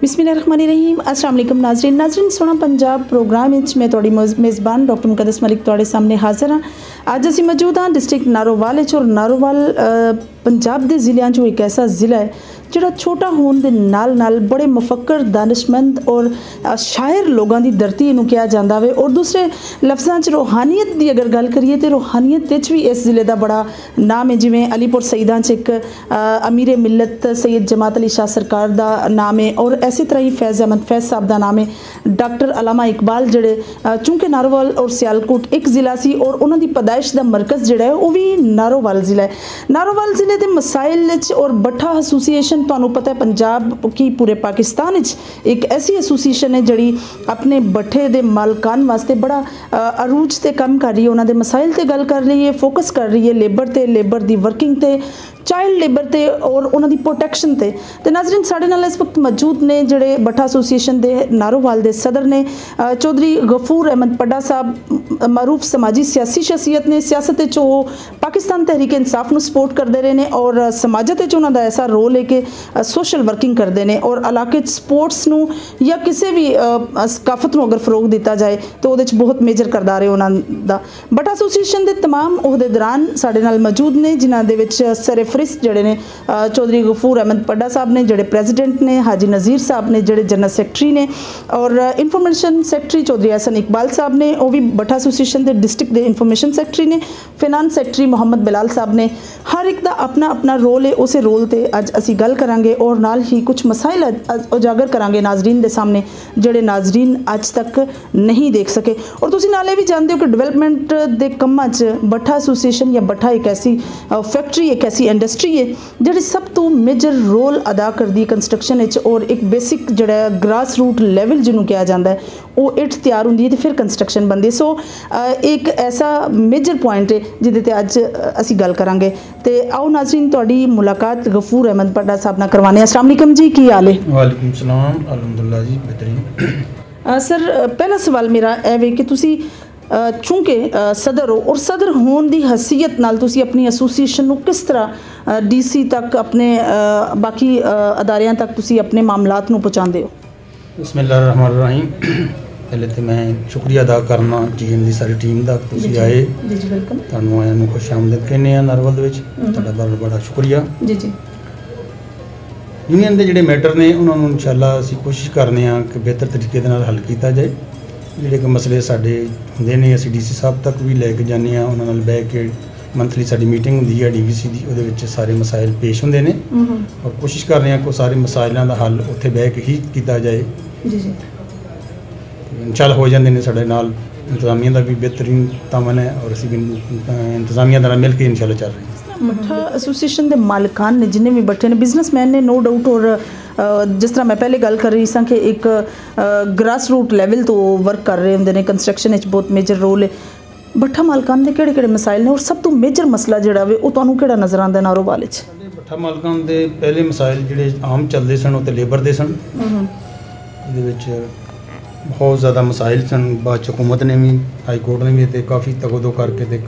बिस्मिल्लाहिर्रहमानिर्रहीम। अस्सलाम वालेकुम नाज़रीन सोना पंजाब प्रोग्राम मैं थोड़ी मेज़बान डॉक्टर मुकद्दस मलिक थोड़े सामने हाज़र हाँ। अज असी मौजूद हाँ डिस्ट्रिक्ट नारोवाल और नारोवाल पंजाब के ज़िलों चो एक ऐसा ज़िला है जोड़ा छोटा होने के नाल बड़े मुफक्कर दानिशमंद और शायर लोगों की धरती इनू कहा जाता है। और दूसरे लफ्ज़ों च रूहानियत की अगर गल करिए तो रूहानियत भी इस ज़िले का बड़ा नाम है। जिमें अलीपुर सईदा च एक अमीर मिलत सैयद जमात अली शाह सरकार का नाम है और इसी तरह ही फैज़ अहमद फैज़ साहब का नाम है। डॉक्टर अलामा इकबाल जड़े चूँकि नारोवाल और सियालकोट एक ज़िला सी और उन्होंने पैदाइश का मरकज़ जोड़ा है वह भी नारोवाल ज़िला है। नारोवाल ज़िले के मसाइल और बट्ठा एसोसीएशन तुहानू पता है पंजाब की पूरे पाकिस्तान एक ऐसी एसोसीएशन है जड़ी अपने बट्ठे के मालकान वास्ते बड़ा अरूज से काम कर रही है, उन्होंने मसाइल से गल कर रही है, फोकस कर रही है लेबर की वर्किंग ते चाइल्ड लेबर ते और उन्होंने प्रोटैक्शन ते। तो नाज़रीन साढ़े नाल इस वक्त मौजूद ने जड़े बट्ठा एसोसीएशन के नारोवाल के सदर ने चौधरी गफूर अहमद पड्डा साहब मरूफ समाजी सियासी शख्सियत ने। सियासत चो पाकिस्तान तहरीक इंसाफ को सपोर्ट करते रहे हैं और समाजत उन्होंने ऐसा रोल है कि सोशल वर्किंग करते हैं और इलाके स्पोर्ट्स नू या किसी भी सकाफत अगर फरोग दिता जाए तो वो बहुत मेजर करदार है उन्होंने। बट्ठा एसोसीएशन के तमाम उहदेदारान साढ़े नाल मौजूद ने जिन्हां दे विच सरे फरिस्त जड़े ने चौधरी गफूर अहमद पड्डा साहब ने जड़े प्रेजिडेंट ने, हाजी नज़ीर साहब ने जड़े जनरल सैकटरी ने और इंफॉर्मेशन सैकटरी चौधरी हसन इकबाल साहब ने वो भी बट्ठा एसोसीएशन के डिस्ट्रिक्ट के इंफॉर्मेशन सैकटरी ने, फिनांस सैकटरी मोहम्मद बिलाल साहब ने। हर एक का अपना अपना रोल है, उस रोल से अज असी गल करांगे और नाल ही कुछ मसाइल उजागर करांगे नाजरीन के सामने जड़े नाजरीन अज तक नहीं देख सके। और तुसीं नाले भी जानते हो कि डिवेलपमेंट के कामां च बट्ठा एसोसीएशन या बट्ठा एक ऐसी फैक्ट्री एक ऐसी इंडस्ट्री है जी सब तो मेजर रोल अदा करती है कंस्ट्रक्शन और एक बेसिक जड़ा ग्रास रूट लैवल जिन्होंने कहा जाता है वो इट तैयार होंगी तो फिर कंस्ट्रक्शन बनती है। सो एक ऐसा मेजर पॉइंट है जिहदे अज असी गल करांगे। तो आओ नाज़रीन तुहाडी मुलाकात गफूर अहमद पड्डा साहब नाल करवाने। अस्सलाम वालेकुम जी, की हाल है? वालेकुम सलाम, अल्हम्दुलिल्लाह जी बेहतरीन। सर पहला सवाल मेरा है कि तुसी चूँकि सदर हो और सदर होने की हैसीयत नाल तुसी अपनी एसोसीएशन को किस तरह डीसी तक अपने बाकी अदारियां तक तुसी अपने मामलात को पहुँचाते हो? बिस्मिल्लाहिर्रहमानिर्रहीम। पहले तो मैं शुक्रिया अदा करना जीएम की सारी टीम का, तुसी आए तुहानू आया नू खुश आमदीद कहने नारोवाल दे विच, तुहाडा बड़ा शुक्रिया। जी जी यूनियन के जोड़े मैटर ने उन्होंने इंशाअल्लाह असी कोशिश करने कि बेहतर तरीके दे नाल हल किया जाए। जोड़े कि मसले साडे हुंदे ने असी डीसी साहब तक भी लैके जाने उन्होंने नाल बैठ के मंथली साडी मीटिंग होंदी है डीवीसी की, उहदे विच सारे मसाइल पेश होंदे ने और कोशिश कर रहे हैं कि सारे मसाइलों का हल उत्थे बैठ के ही किया जाए। जी जी इंशाअल्लाह हो जाते हैं। साडे नाल इंतजामिया का भी बेहतरीन तामन है और असी भी इंतजामिया नाल मिल के इंशाअल्लाह चल रहे हैं। बट्ठा एसोसीएशन के मालिकान ने जिन्हें भी बट्ठे ने बिजनेसमैन ने नो डाउट और जिस तरह मैं पहले गल कर रही सी कि एक ग्रास रूट लैवल तो वर्क कर रहे होंगे ने, कंस्ट्रक्शन बहुत मेजर रोल है। बट्ठा मालकान के किहड़े मसाइल ने और सब तो मेजर मसला जोड़ा वे तुहानू किहड़ा नज़र आता है नारोवाल? बट्ठा मालकान के पहले मसाइल जोड़े आम चलते सन वो लेबर के सन, बहुत ज़्यादा मसाइल सन। बाद हुकूमत ने भी हाई कोर्ट ने भी काफ़ी तगोदो करके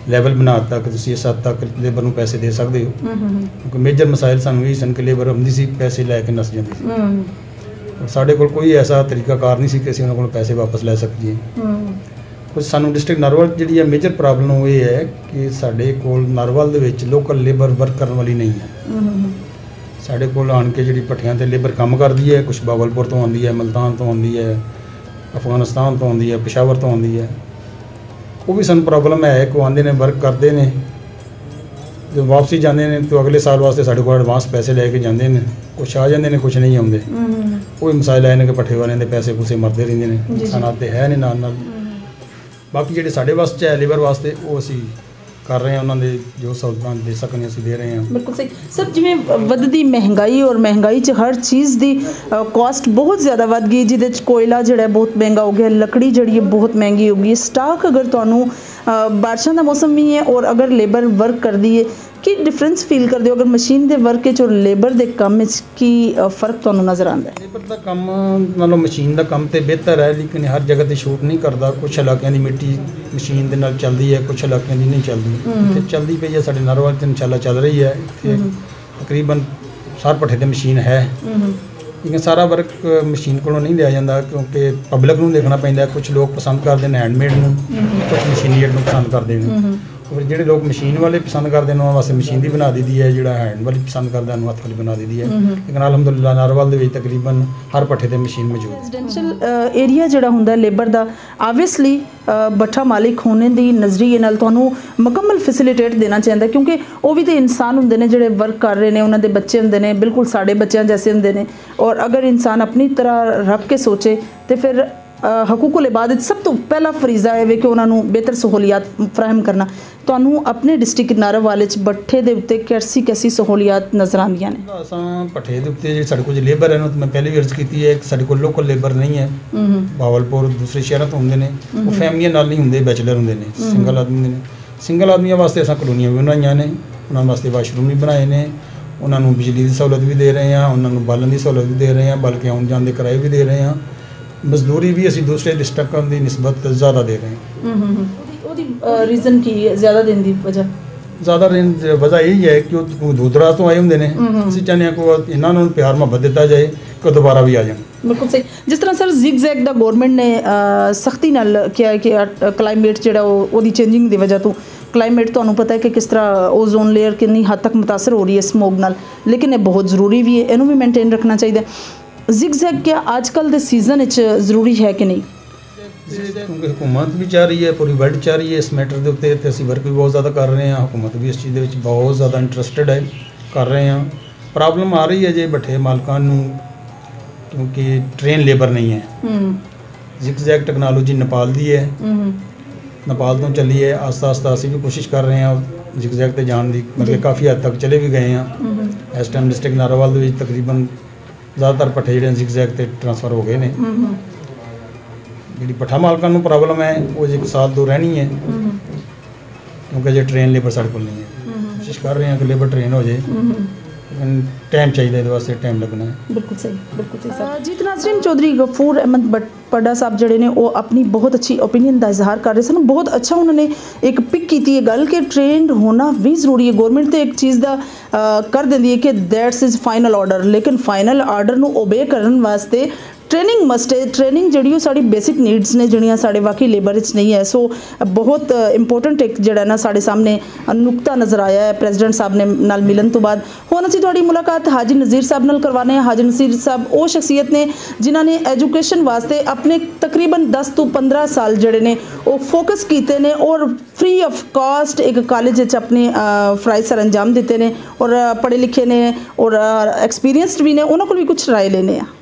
लैवल बनाता कि तुसीं इस हद तक लेबर को पैसे दे सकते हो, क्योंकि मेजर मसाइल सानू यही सन कि लेबर आउंदी सी पैसे लैके नस जाती सी और साढ़े कोल कोई ऐसा तरीकाकार नहीं सी कि असीं उन्हां कोलों पैसे वापस लै सकीए। कुछ सानू डिस्ट्रिक्ट नारोवाल जी है मेजर प्रॉब्लम वो ये है कि साढ़े कोल नारोवाल दे विच लोकल लेबर वर्क करने वाली नहीं है। साढ़े कोल आण के जी भट्ठियां ते लेबर काम करती है, कुछ बावलपुर तो आती है, मुल्तान तो आती है, अफगानिस्तान तो आती है, पेशावर तो आती है। वो भी सन प्रॉब्लम है कि आते हैं वर्क करते हैं, जो वापसी जाते हैं तो अगले साल वास्ते साढ़े को एडवांस पैसे लैके जाते हैं, कुछ आ जाते हैं कुछ नहीं आते। वो भी मसाइल आए कि भट्ठे वाले के पैसे पूसे मरते रहते हैं, नुकसानात है नहीं नाल। बाकी जोड़े साढ़े वास्ते है लेबर वास्ते वो असी कर रहे हैं, उन्होंने जो सहूलतां दे सकने असी दे रहे हैं। बिल्कुल सही सर। जिमें वधदी महंगाई और महंगाई च हर चीज़ की कॉस्ट बहुत ज़्यादा वध गई, जिहदे कोयला जोड़ा बहुत महंगा हो गया, लकड़ी जी है बहुत महंगी हो गई, स्टाक अगर तुहानू बारिशों का मौसम भी है और अगर लेबर वर्क करती है कि डिफरेंस फील करते हो? अगर मशीन के वर्क और लेबर के काम की फर्क तुहानू नज़र आता है? लेबर का काम नालों मशीन का काम तो बेहतर है, लेकिन हर जगह तो शूट नहीं करता। कुछ इलाकों की मिट्टी मशीन के नाल चलती है, कुछ इलाकों की नहीं चलती। इतने चलती पई है साढ़े नारोवाल इंशाअल्लाह चल रही है। तकरीबन सार भट्ठे की मशीन है लेकिन सारा वर्क मशीन को नहीं लिया जाता क्योंकि पब्लिक ਨੂੰ देखना पैंदा। कुछ लोग पसंद करते हैं हैंडमेड ਨੂੰ, कुछ मशीनीएड ਨੂੰ पसंद करते हैं। और ਜਿਹੜੇ ਲੋਕ ਮਸ਼ੀਨ ਵਾਲੇ ਪਸੰਦ ਕਰਦੇ ਨੇ ਉਹਨਾਂ ਵਾਸਤੇ ਮਸ਼ੀਨ ਦੀ ਬਣਾ ਦਿੱਤੀ ਹੈ, ਜਿਹੜਾ ਹੈਂਡ ਵਾਲੀ ਪਸੰਦ ਕਰਦਾ ਉਹਨੂੰ ਹੱਥ ਵਾਲੀ ਬਣਾ ਦਿੱਤੀ ਹੈ। ਲੇਕਿਨ ਅਲਹਮਦੁਲਿਲਾ ਨਾਰੋਵਾਲ ਦੇ ਵਿੱਚ ਤਕਰੀਬਨ ਹਰ ਪੱਠੇ ਤੇ ਮਸ਼ੀਨ ਮੌਜੂਦ ਹੈ। ਰੈਜ਼ੀਡੈਂਸ਼ੀਅਲ ਏਰੀਆ ਜਿਹੜਾ ਹੁੰਦਾ ਲੇਬਰ ਦਾ ਆਬਵੀਅਸਲੀ ਬੱਠਾ ਮਾਲਿਕ ਹੋਣੇ ਦੀ ਨਜ਼ਰੀਏ ਨਾਲ ਤੁਹਾਨੂੰ ਮੁਕੰਮਲ ਫੈਸਿਲਿਟੇਟ ਦੇਣਾ ਚਾਹੀਦਾ ਕਿਉਂਕਿ ਉਹ ਵੀ ਤਾਂ ਇਨਸਾਨ ਹੁੰਦੇ ਨੇ ਜਿਹੜੇ ਵਰਕ ਕਰ ਰਹੇ ਨੇ, ਉਹਨਾਂ ਦੇ ਬੱਚੇ ਹੁੰਦੇ ਨੇ, ਬਿਲਕੁਲ ਸਾਡੇ ਬੱਚਿਆਂ ਜੈਸੇ ਹੁੰਦੇ ਨੇ। ਔਰ ਅਗਰ ਇਨਸਾਨ ਆਪਣੀ ਤਰ੍ਹਾਂ ਰੱਖ ਕੇ ਸੋਚੇ ਤੇ ਫਿਰ ਹਕੂਕੁਲ ਇਬਾਦਤ ਸਭ ਤੋਂ ਪਹਿਲਾ ਫਰੀਜ਼ਾ ਹੈ ਕਿ ਉਹਨਾਂ ਨੂੰ ਬਿਹਤਰ ਸਹੂਲੀਅਤ ਫਰਾਹਮ ਕਰਨਾ। ਤੁਹਾਨੂੰ ਆਪਣੇ ਡਿਸਟ੍ਰਿਕਟ ਨਾਰੋਵਾਲ 'ਚ ਬੱਠੇ ਦੇ ਉੱਤੇ ਕੈਸੀ ਸਹੂਲੀਅਤ ਨਜ਼ਰ ਆਉਂਦੀਆਂ ਨੇ? ਅਸਾਂ ਭੱਠੇ ਦੇ ਉੱਤੇ ਜਿਹੜੀ ਸਾਡੇ ਕੋਲ ਜੋ ਲੇਬਰ ਹੈ ਨਾ, ਮੈਂ ਪਹਿਲੇ ਵੀ ਅਰਜ਼ ਕੀਤੀ ਹੈ ਕਿ ਸਾਡੇ ਕੋਲ ਲੋਕਲ ਲੇਬਰ ਨਹੀਂ ਹੈ। ਬਾਵਲਪੁਰ ਦੂਸਰੇ ਸ਼ਹਿਰਾਂ ਤੋਂ ਹੁੰਦੇ ਨੇ, ਉਹ ਫੈਮਲੀਆਂ ਨਾਲ ਨਹੀਂ ਹੁੰਦੇ, ਬੈਚਲਰ ਹੁੰਦੇ ਨੇ, ਸਿੰਗਲ ਆਦਮੀ ਹੁੰਦੇ ਨੇ। ਸਿੰਗਲ ਆਦਮੀਆਂ ਵਾਸਤੇ ਅਸਾਂ ਕਲੋਨੀਆਂ ਵੀ ਬਣਾਈਆਂ ਨੇ, ਉਹਨਾਂ ਵਾਸਤੇ ਵਾਸ਼ਰੂਮ ਵੀ ਬਣਾਏ ਨੇ, ਉਹਨਾਂ ਨੂੰ ਬਿਜਲੀ ਦੀ ਸਹੂਲਤ ਵੀ ਦੇ ਰਹੇ ਹਾਂ, ਉਹਨਾਂ ਨੂੰ ਬਾਲਣ ਦੀ ਸਹੂਲਤ ਵੀ ਦੇ ਰਹੇ ਹਾਂ, ਬਲਕਿ ਆਉਣ ਜਾਣ ਦੇ ਕਿਰਾਏ ਵੀ ਦੇ ਰਹੇ ਹਾਂ। ਮਜ਼ਦੂਰੀ ਵੀ ਅਸੀਂ ਦੂਸਰੇ ਡਿਸਟ੍ਰਿਕਟਾਂ ਦੀ ਨਿਸਬਤ ਜ਼ਿਆਦਾ ਦੇ ਰਹੇ ਹਾਂ। ਉਹਦੀ ਰੀਜ਼ਨ ਕੀ ਹੈ ਜ਼ਿਆਦਾ ਦੇਣ ਦੀ ਵਜ੍ਹਾ? ਜ਼ਿਆਦਾ ਵਜ੍ਹਾ ਇਹੀ ਹੈ ਕਿ ਉਹ ਦੂਰ ਦਰਾਜ਼ ਤੋਂ ਆਏ ਹੁੰਦੇ ਨੇ। ਅਸੀਂ ਚਾਹੁੰਦੇ ਹਾਂ ਕਿ ਇਹਨਾਂ ਨੂੰ ਪਿਆਰ ਮੁਹੱਬਤ ਦਿੱਤਾ ਜਾਏ ਕਿ ਉਹ ਦੁਬਾਰਾ ਵੀ ਆ ਜਾਣ। ਬਿਲਕੁਲ ਸਹੀ। ਜਿਸ ਤਰ੍ਹਾਂ ਸਰ ਜ਼ਿਗਜ਼ੈਗ ਦਾ ਗੌਰਮੈਂਟ ਨੇ ਸਖਤੀ ਨਾਲ ਕਿਹਾ ਕਿ ਕਲਾਈਮੇਟ ਜਿਹੜਾ ਉਹਦੀ ਚੇਂਜਿੰਗ ਦੀ ਵਜ੍ਹਾ ਤੋਂ ਕਲਾਈਮੇਟ ਤੁਹਾਨੂੰ ਪਤਾ ਹੈ ਕਿ ਕਿਸ ਤਰ੍ਹਾਂ ਓਜ਼ੋਨ ਲੇਅਰ ਕਿੰਨੀ ਹੱਦ ਤੱਕ ਮੁਤਾਸਰ ਹੋ ਰਹੀ ਹੈ ਸਮੋਗ ਨਾਲ, ਲੇਕਿਨ ਇਹ ਬਹੁਤ ਜ਼ਰੂਰੀ ਵੀ ਹੈ, ਇਹਨੂੰ ਵੀ ਮੇਨਟੇਨ ਰੱਖਣਾ ਚਾਹੀਦਾ। ਜ਼ਿਗਜ਼ੈਗ ਕਿਆ ਅੱਜ ਕੱਲ੍ਹ ਦੇ ਸੀਜ਼ਨ ਵਿੱਚ ਜ਼ਰੂਰੀ ਹੈ ਕਿ ਨਹੀਂ? ਕਿਉਂਕਿ ਹੁਕੂਮਤ ਵੀ ਚਾਹ ਰਹੀ ਹੈ, ਪੂਰੀ ਵਰਲਡ ਚਾਹ ਰਹੀ ਹੈ ਇਸ ਮੈਟਰ ਦੇ ਉੱਤੇ, ਅਤੇ ਅਸੀਂ ਵਰਕ ਵੀ ਬਹੁਤ ਜ਼ਿਆਦਾ ਕਰ ਰਹੇ ਹਾਂ। ਹੁਕੂਮਤ ਵੀ ਇਸ ਚੀਜ਼ ਦੇ ਵਿੱਚ ਬਹੁਤ ਜ਼ਿਆਦਾ ਇੰਟਰਸਟਿਡ ਹੈ, ਕਰ ਰਹੇ ਹਾਂ। ਪ੍ਰੋਬਲਮ ਆ ਰਹੀ ਹੈ ਜੇ ਭੱਠੇ ਮਾਲਕਾਂ ਨੂੰ ਕਿਉਂਕਿ ਟ੍ਰੇਨ ਲੇਬਰ ਨਹੀਂ ਹੈ। ਜ਼ਿਗਜ਼ੈਗ ਟੈਕਨੋਲੋਜੀ ਨੇਪਾਲ ਦੀ ਹੈ, ਨੇਪਾਲ ਤੋਂ ਚੱਲੀ ਹੈ। ਆਸਤਾ ਅਸੀਂ ਵੀ ਕੋਸ਼ਿਸ਼ ਕਰ ਰਹੇ ਹਾਂ ਜ਼ਿਗਜ਼ੈਗ 'ਤੇ ਜਾਣ ਦੀ, ਮਤਲਬ ਕਾਫੀ ਹੱਦ ਤੱਕ ਚਲੇ ਵੀ ਗਏ ਹਾਂ। ਇਸ ਟਾਈਮ ਡਿਸਟ੍ਰਿਕਟ ਨਾਰੋਵਾਲ ਦੇ ਵਿੱਚ ਤਕਰੀਬਨ ਜ਼ਿਆਦਾਤਰ ਭੱਠੇ ਜਿਹੜੇ ਜ਼ਿਗਜ਼ੈਗ 'ਤੇ ਟਰਾਂਸਫਰ ਹੋ ਗਏ ਨੇ। ਜਿਹੜੀ ਭੱਠਾ ਮਾਲਕਾਂ ਨੂੰ ਪ੍ਰੋਬਲਮ ਹੈ ਉਹ ਜੇ 1 ਸਾਲ 2 ਰਹਿਣੀ ਹੈ ਕਿਉਂਕਿ ਜੇ ਟ੍ਰੇਨ ਲੇਬਰ ਸਾਡੇ ਕੋਲ ਨਹੀਂ ਹੈ। ਕੋਸ਼ਿਸ਼ ਕਰ ਰਹੇ ਹਾਂ ਕਿ ਲੇਬਰ ਟ੍ਰੇਨ ਹੋ ਜਾਏ, ਲੇਕਿਨ ਟਾਈਮ ਚਾਹੀਦਾ, ਇਹਦੇ ਵਾਸਤੇ ਟਾਈਮ ਲੱਗਣਾ ਹੈ। ਬਿਲਕੁਲ ਸਹੀ, ਬਿਲਕੁਲ ਸਹੀ। ਜੀਤ ਨਾਜ਼ਰੀਨ ਚੌਧਰੀ ਗਫੂਰ ਅਹਿਮਦ ਪੱਡਾ ਸਾਹਿਬ ਜਿਹੜੇ ਨੇ ਉਹ ਆਪਣੀ ਬਹੁਤ ਅੱਛੀ ਓਪੀਨੀਅਨ ਦਾ ਇਜ਼ਹਾਰ ਕਰ ਰਹੇ ਸਨ। ਬਹੁਤ ਅੱਛਾ ਉਹਨਾਂ ਨੇ ਇੱਕ ਪਿਕ ਕੀਤੀ ਹੈ ਗੱਲ ਕਿ ਟ੍ਰੇਨਡ ਹੋਣਾ ਵੀ ਜ਼ਰੂਰੀ ਹੈ। ਗੌਰਮੈਂਟ ਤੇ ਇੱਕ ਚੀਜ਼ ਦਾ ਕਰ ਦਿੰਦੀ ਹੈ ਕਿ ਦੈਟਸ ਇਜ਼ ਫਾਈਨਲ ਆਰਡਰ, ਲੇਕਿਨ ਫਾਈਨਲ ਆਰਡਰ ਨੂੰ ਓਬੇ ਕਰਨ ਵਾਸਤੇ ट्रेनिंग मस्ट है। ट्रेनिंग जी साड़ी बेसिक नीड्स ने जिहड़ियां साडे वाकई लेबर विच नहीं है। सो बहुत इंपोर्टेंट एक जिहड़ा ना साडे सामने नुकता नज़र आया है प्रेजिडेंट साहब ने नाल मिलन तो बाद। हुण असीं तुहाडी मुलाकात हाजी नज़ीर साहब नाल करवाने। हाजी नज़ीर साहब वो शख्सियत ने जिन्हां ने एजुकेशन वास्ते अपने तकरीबन 10 तो 15 साल जिहड़े ने वो फोकस कीते ने और फ्री ऑफ कॉस्ट एक कॉलेज अपने फराइज सर अंजाम दिते ने और पढ़े लिखे ने और एक्सपीरियंसड भी ने, उन्होंने को भी कुछ राय लेने आ।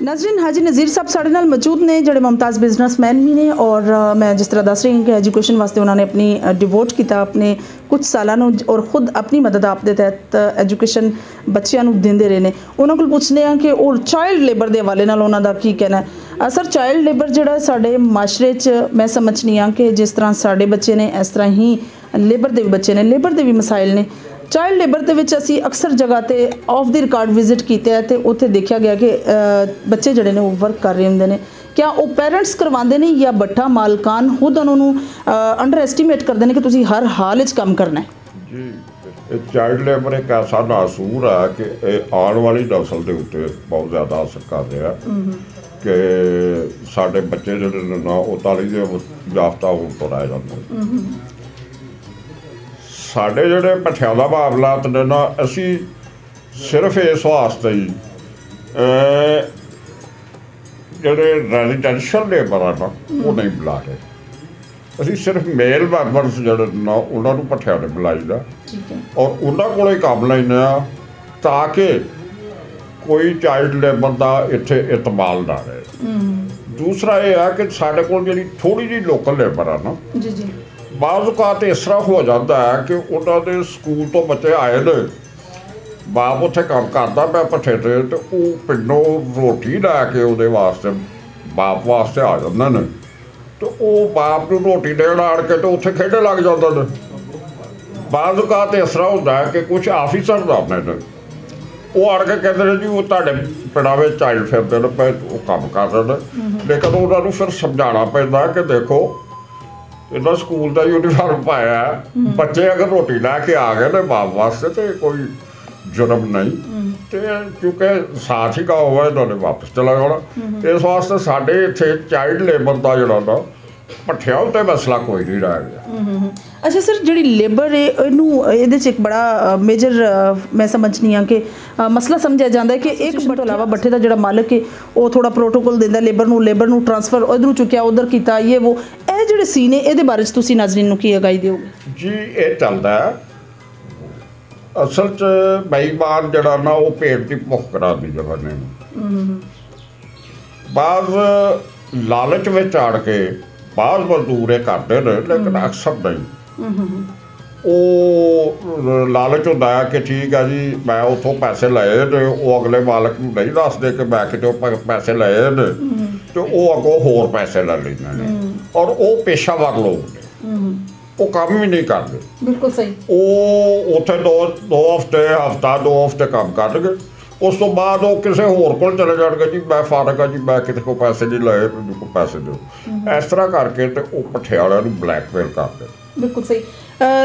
नाज़रीन हाजी नज़ीर साहब साढ़े नाल मौजूद ने जोड़े मुमताज़ बिजनेसमैन भी ने और मैं जिस तरह दस रही हूँ कि एजुकेशन वास्ते उन्होंने अपनी डिवोट किया अपने कुछ सालों और खुद अपनी मदद आप दे तहत एजुकेशन बच्चों को देंदे रहे ने। उन्होंने को पूछने हैं कि और चाइल्ड लेबर के हवाले नाल उन्हों दा की कहना है। सर चाइल्ड लेबर जिहड़ा साडे माशरे च मैं समझनी हाँ कि जिस तरह साडे बच्चे ने इस तरह ही लेबर के भी बच्चे ने, लेबर के भी मसाइल ने। चाइल्ड लेबर के विच असी अक्सर जगह ते ऑफ द रिकॉर्ड विजिट किए हैं तो उत्थे देखा गया कि बच्चे जड़े ने वो वर्क कर रहे होंगे ने। क्या वो पेरेंट्स करवाते हैं या भट्ठा मालकान खुद उन्होंने अंडर एस्टीमेट करते हैं कि तुसीं हर हाल च काम करना है? जी चाइल्ड लेबर एक ऐसा नासूर है कि आने वाली नस्ल के उत्ते बहुत ज़्यादा असर कर रहा है कि साढ़े बच्चे जो ना वो तालीम याफ्ता होने तो रह जाते। साढ़े जोड़े भट्ठिया का मामलात ने ना असी सिर्फ इस वास्ते ही जोड़े रेजिडेंशियल लेबर है ना वो नहीं बुला रहे। असी सिर्फ मेल मैंबरस जोड़े ना उन्होंने भट्ठिया ने बुलाईदा और उन्होंने को काम लेने ताकि कोई चाइल्ड लेबर का इत्थे इतमाल ना रहे। दूसरा यह है कि साढ़े को जी थोड़ी जी लोकल लेबर है ना बाज़ इस तरह हो जाता है कि उन्होंने स्कूल तो बच्चे आए ने बाप उत्थे काम करता मैं भट्ठे ते तो वो पिंडों रोटी लैके वो वास्ते बाप वास्ते आ जाते हैं तो वो बाप को रोटी देन आड़ के तो उत्थे खेडे लग जाते हैं। बाज़ इस तरह होता है कि कुछ आफिसर अपने ने वो आड़ के कहते हैं जी वो तुहाडे पिंडां विच चाइल्ड फिरदे ने पे वो काम कर रहे हैं, लेकिन उन्होंने फिर समझाना पैंदा कि देखो इन्होंने स्कूल का यूनीफार्म पाया है, बच्चे अगर रोटी लैके आ गए ना बाप वास्ते तो कोई जुर्म नहीं। ਤੇ ਕਿਉਂਕਿ ਸਾਥ ਹੀ ਗਾ ਹੋਇਆ ਇਹਨਾਂ ਨੇ ਵਾਪਸ ਚਲਾ ਜਾਣਾ। ਇਸ ਵਾਸਤੇ ਸਾਡੇ ਇੱਥੇ ਚਾਈਲਡ ਲੇਬਰ ਦਾ ਜਿਹੜਾ ਨਾ ਭੱਠਿਆਂ ਉੱਤੇ ਮਸਲਾ ਕੋਈ ਨਹੀਂ ਰਹਿ ਗਿਆ। ਅੱਛਾ ਸਰ, ਜਿਹੜੀ ਲੇਬਰ ਹੈ ਇਹਨੂੰ ਇਹਦੇ 'ਚ ਇੱਕ ਬੜਾ ਮੇਜਰ ਮੈਂ ਸਮਝਨੀ ਹਾਂ ਕਿ ਮਸਲਾ ਸਮਝਿਆ ਜਾਂਦਾ ਹੈ ਕਿ ਇੱਕ ਤੋਂ ਇਲਾਵਾ ਭੱਠੇ ਦਾ ਜਿਹੜਾ ਮਾਲਕ ਹੈ ਉਹ ਥੋੜਾ ਪ੍ਰੋਟੋਕੋਲ ਦਿੰਦਾ ਲੇਬਰ ਨੂੰ ਟਰਾਂਸਫਰ ਉਧਰੋਂ ਚੁੱਕਿਆ ਉਧਰ ਕੀਤਾ ਇਹ ਉਹ ਇਹ ਜਿਹੜੇ ਸੀਨ ਹੈ ਇਹਦੇ ਬਾਰੇ 'ਚ ਤੁਸੀਂ ਨਾਜ਼ਰੀਨ ਨੂੰ ਕੀ ਅਗਾਈ ਦਿਓਗੇ? ਜੀ ਇਹ ਚੱਲਦਾ ਅਸਲ 'ਚ ਬੇਈਮਾਨ ਜਿਹੜਾ ਨਾ ਉਹ ਪੇਟ ਦੀ ਭੁੱਖ ਕਰਾਉਂਦੀ ਜਵਾਨੇ ਨੂੰ। ਬਾਅਦ ਲਾਲਚ ਵਿੱਚ ਆੜ ਕੇ ਬਾਹਰ ਮਜ਼ਦੂਰ ਇਹ ਕਰਦੇ ਨੇ ਲੇਕਿਨ ਅਕਸਰ ਨਹੀਂ। ਉਹ ਲਾਲਚ ਹੁੰਦਾ ਹੈ ਕਿ ਠੀਕ ਹੈ ਜੀ ਮੈਂ ਉੱਥੋਂ ਪੈਸੇ ਲਏ ਨੇ, ਉਹ ਅਗਲੇ ਮਾਲਕ ਨੂੰ ਨਹੀਂ ਦੱਸਦੇ ਕਿ ਮੈਂ ਕਿਤੇ ਪੈਸੇ ਲਏ ਨੇ ਤੇ ਉਹ ਅੱਗੋਂ ਹੋਰ ਪੈਸੇ ਲੈ ਲੈਂਦੇ ਨੇ। ਔਰ ਉਹ ਪੇਸ਼ਾਵਰ ਲੋਕ ਨੇ, ਉਹ ਕੰਮ ਵੀ ਨਹੀਂ ਕਰਦੇ। ਬਿਲਕੁਲ ਸਹੀ। ਉਹ ਉੱਥੇ ਹਫ਼ਤਾ 2 ਹਫ਼ਤੇ ਕੰਮ ਕਰਨਗੇ, ਉਸ ਤੋਂ ਬਾਅਦ ਉਹ ਕਿਸੇ ਹੋਰ ਕੋਲ ਚਲੇ ਜਾਣਗੇ ਜੀ ਮੈਂ ਫਾਰਗ ਆ ਜੀ ਮੈਂ ਕਿਸੇ ਕੋਲ ਪੈਸੇ ਨਹੀਂ ਲਏ, ਮੈਨੂੰ ਕੋਈ ਪੈਸੇ ਦਿਓ। ਇਸ ਤਰ੍ਹਾਂ ਕਰਕੇ ਤੇ ਉਹ ਭੱਠੇ ਵਾਲਿਆਂ ਨੂੰ ਬਲੈਕਮੇਲ ਕਰਦੇ। ਬਿਲਕੁਲ ਸਹੀ।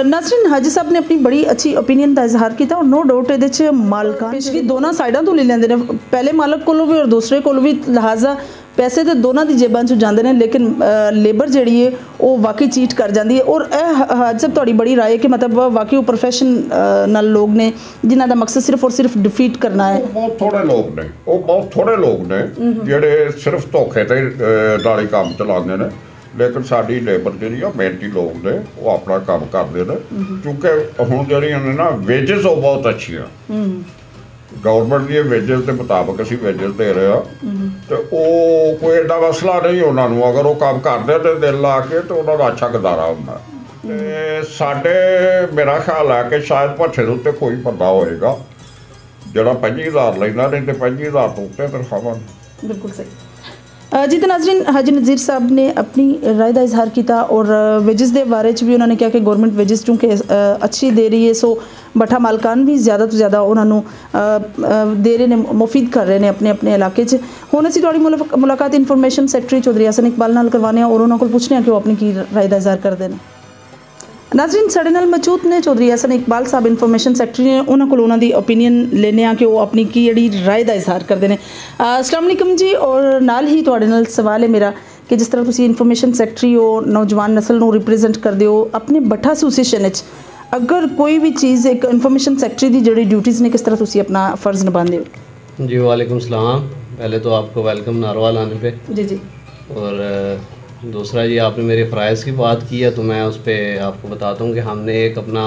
ਨਾਜ਼ਰੀਨ, ਹਾਜੀ ਸਾਹਿਬ ਨੇ ਆਪਣੀ ਬੜੀ ਅੱਛੀ ਓਪੀਨੀਅਨ ਦਾ ਇਜ਼ਹਾਰ ਕੀਤਾ ਔਰ ਨੋ ਡਾਊਟ ਇਹਦੇ 'ਚ ਮਾਲਕਾਂ ਪਿਛਲੀ ਦੋਨਾਂ ਸਾਈਡਾਂ ਤੋਂ ਲੈ ਲੈਂਦੇ ਨੇ, ਪਹਿਲੇ ਮਾਲਕ ਕੋਲੋਂ ਵੀ ਔਰ ਦੂਸਰੇ ਕੋਲੋਂ ਵੀ, ਲਿਹਾਜ਼ਾ ਪੈਸੇ ਤੇ ਦੋਨਾਂ ਦੀ ਜੇਬਾਂ 'ਚ ਜਾਂਦੇ ਨੇ ਲੇਕਿਨ ਲੇਬਰ ਜਿਹੜੀ ਹੈ ਉਹ ਵਾਕਈ ਚੀਟ ਕਰ ਜਾਂਦੀ ਹੈ। ਔਰ ਇਹ ਹਾਜੀ ਸਾਹਿਬ ਤੁਹਾਡੀ ਬੜੀ ਰਾਏ ਕਿ ਮਤਲਬ ਵਾਕਈ ਉਹ ਪ੍ਰੋਫੈਸ਼ਨਲ ਲੋਕ ਨੇ ਜਿਨ੍ਹਾਂ ਦਾ ਮਕਸਦ ਸਿਰਫ ਔਰ ਸਿਰਫ ਡਿਫੀਟ ਕਰਨਾ ਹੈ। ਬਹੁਤ ਥੋੜੇ ਲੋਕ ਨੇ ਜਿਹੜੇ ਸਿਰਫ ਧੋਖੇ ਤੇ ਨਾਲ ਹੀ ਕੰਮ ਚਲਾਉਂਦੇ ਨੇ, ਲੇਕਿਨ ਸਾਡੀ ਲੇਬਰ ਜਿਹੜੀ ਆ ਮਿਹਨਤੀ ਲੋਕ ਨੇ ਉਹ ਆਪਣਾ ਕੰਮ ਕਰਦੇ ਨੇ। ਕਿਉਂਕਿ ਹੁਣ ਜਿਹੜੀਆਂ ਨੇ ਨਾ ਵੇਜਸ ਉਹ ਬਹੁਤ ਅੱਛੀਆਂ, ਗਵਰਨਮੈਂਟ ਦੀਆਂ ਵੇਜਸ ਦੇ ਮੁਤਾਬਕ ਅਸੀਂ ਵੇਜਸ ਦੇ ਰਹੇ ਹਾਂ ਤੇ ਉਹ ਕੋਈ ਐਡਾ ਮਸਲਾ ਨਹੀਂ ਉਹਨਾਂ ਨੂੰ। ਅਗਰ ਉਹ ਕੰਮ ਕਰਦੇ ਤੇ ਦਿਲ ਲਾ ਕੇ ਤੇ ਉਹਨਾਂ ਦਾ ਅੱਛਾ ਗੁਜ਼ਾਰਾ ਹੁੰਦਾ। ਤੇ ਸਾਡੇ ਮੇਰਾ ਖਿਆਲ ਹੈ ਕਿ ਸ਼ਾਇਦ ਭੱਠੇ ਦੇ ਉੱਤੇ ਕੋਈ ਬੰਦਾ ਹੋਏਗਾ ਜਿਹੜਾ 25,000 ਲੈਂਦਾ, ਨਹੀਂ ਤੇ 25,000 ਤੋਂ ਉੱਤੇ ਤਨਖਾਹਾਂ। ਬਿਲਕੁਲ ਸਹੀ ਜੀ। तो नाज़रीन, हाजी नज़ीर साहब ने अपनी राय का इजहार किया और वेजिस के बारे भी उन्होंने कहा कि गौरमेंट वेजिस चूँकि अच्छी दे रही है, सो भट्ठा मालकान भी ज़्यादा तो ज़्यादा उन्होंने दे रहे हैं, मुफीद कर रहे हैं अपने अपने इलाके च। हुण असीं तुहाडी मुलाकात इनफॉर्मेशन सैकटरी चौधरी हसन इकबाल नाल करवाने और उन्होंने को पूछने कि वो अपनी की राय का इजहार करते हैं। नाज़रीन, साडे नाल मौजूद ने चौधरी हसन इकबाल साहब इनफॉर्मेशन सैकटरी ने, उन्होंने को उन्हों की ओपीनियन लेने कि वो अपनी की जी राय का इजहार करते हैं। अस्सलाम वालेकुम जी। और नाल ही तुहाडे नाल सवाल है मेरा कि जिस तरह तुसीं इनफॉर्मेशन सैकटरी हो, नौजवान नस्ल को रिप्रजेंट करते हो अपने भट्ठा एसोसीएशन, अगर कोई भी चीज़ एक इनफॉर्मेशन सैकटरी की जी ड्यूटीज़ ने किस तरह तुसीं अपना फ़र्ज़ निभाते हो? जी वालेकुम सलाम। पहले तो आपको वेलकम नारोवाल आने पे। जी जी। और दूसरा जी आपने मेरे फ़राइज़ की बात की है तो मैं उस पर आपको बताता हूँ कि हमने एक अपना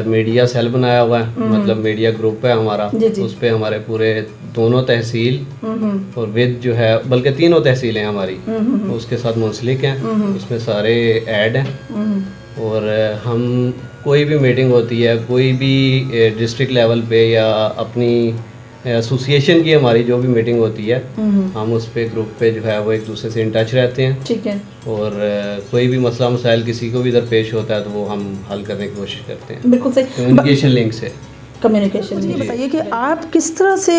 मीडिया सेल बनाया हुआ है, मतलब मीडिया ग्रुप है हमारा। उस पर हमारे पूरे दोनों तहसील और विद जो है, बल्कि तीनों तहसीलें हमारी उसके साथ मुंसलिक हैं, उसमें सारे ऐड हैं। और हम कोई भी मीटिंग होती है, कोई भी डिस्ट्रिक्ट लेवल पे या अपनी एसोसिएशन की हमारी जो भी मीटिंग होती है, हम उस पे ग्रुप पे जो है वो एक दूसरे से इन टच रहते हैं। ठीक है। और कोई भी मसला मसाइल किसी को भी इधर पेश होता है तो वो हम हल करने की कोशिश करते हैं। बिल्कुल सही। कम्युनिकेशन लिंक से कम्युनिकेशन। ये बताइए कि आप किस तरह से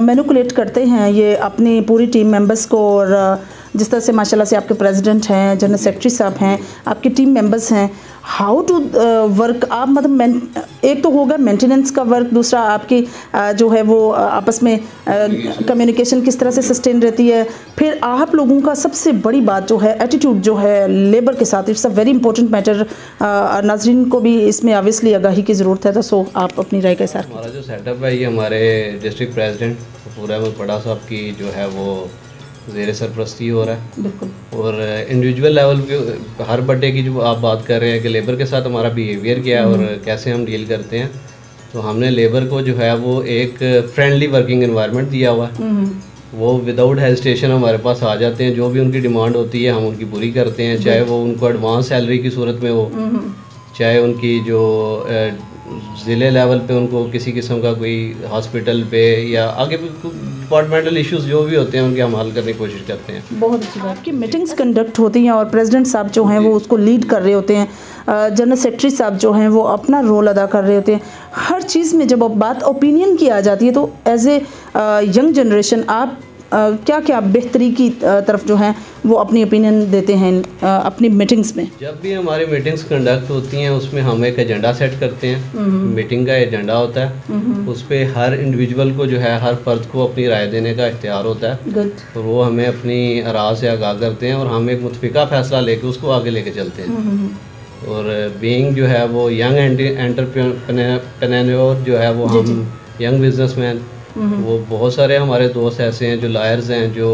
मैनिपुलेट करते हैं ये अपनी पूरी टीम मेंबर्स को, और जिस तरह से माशाल्लाह से आपके प्रेसिडेंट हैं, जनरल सेक्रेटरी साहब हैं, आपके टीम मेंबर्स हैं, हाउ टू वर्क आप मतलब एक तो होगा मेंटेनेंस का वर्क, दूसरा आपकी जो है वो आपस में कम्युनिकेशन किस तरह से सस्टेन रहती है, फिर आप लोगों का सबसे बड़ी बात जो है एटीट्यूड जो है लेबर के साथ, it's a very important matter. नाजरीन को भी इसमें ऑब्वियसली आगाही की ज़रूरत है, तो सो आप अपनी राय के साथ। हमारा जो सेटअप है ये हमारे डिस्ट्रिक्ट प्रेसिडेंट पूरा पड़ा साहब की जो है वो ज़ेर सरपरस्ती हो रहा है। बिल्कुल। और इंडिविजुअल लेवल पे हर बड्डे की जो आप बात कर रहे हैं कि लेबर के साथ हमारा बिहेवियर क्या है और कैसे हम डील करते हैं, तो हमने लेबर को जो है वो एक फ्रेंडली वर्किंग एनवायरनमेंट दिया हुआ है। वो विदाउट हेजिटेशन हमारे पास आ जाते हैं, जो भी उनकी डिमांड होती है हम उनकी पूरी करते हैं, चाहे वो उनको एडवांस सैलरी की सूरत में हो, चाहे उनकी जो ज़िले लेवल पे उनको किसी किस्म का कोई हॉस्पिटल पे या आगे डिपार्टमेंटल इश्यूज जो भी होते हैं उनके हम हल करने की कोशिश करते हैं। बहुत अच्छी बात की मीटिंग्स कंडक्ट होती हैं और प्रेसिडेंट साहब जो हैं वो उसको लीड कर रहे होते हैं, जनरल सेक्रेटरी साहब जो हैं वो अपना रोल अदा कर रहे होते हैं। हर चीज़ में जब बात ओपिनियन की आ जाती है तो एज ए यंग जनरेशन आप क्या क्या बेहतरी की तरफ जो है वो अपनी ओपिनियन देते हैं अपनी मीटिंग्स में? जब भी हमारी मीटिंग्स कंडक्ट होती हैं उसमें हम एक एजेंडा सेट करते हैं। मीटिंग का एजेंडा होता है, उस पर हर इंडिविजुअल को जो है, हर फर्द को अपनी राय देने का इख्तियार होता है। तो वो हमें अपनी राय से आगाह करते हैं और हम एक मुतफिका फैसला लेके उसको आगे लेके चलते हैं। और बीइंग जो है वो यंग एंटरप्रेन्योर जो है वो हम यंग बिजनेसमैन, वो बहुत सारे हमारे दोस्त ऐसे हैं जो लायर्स हैं, जो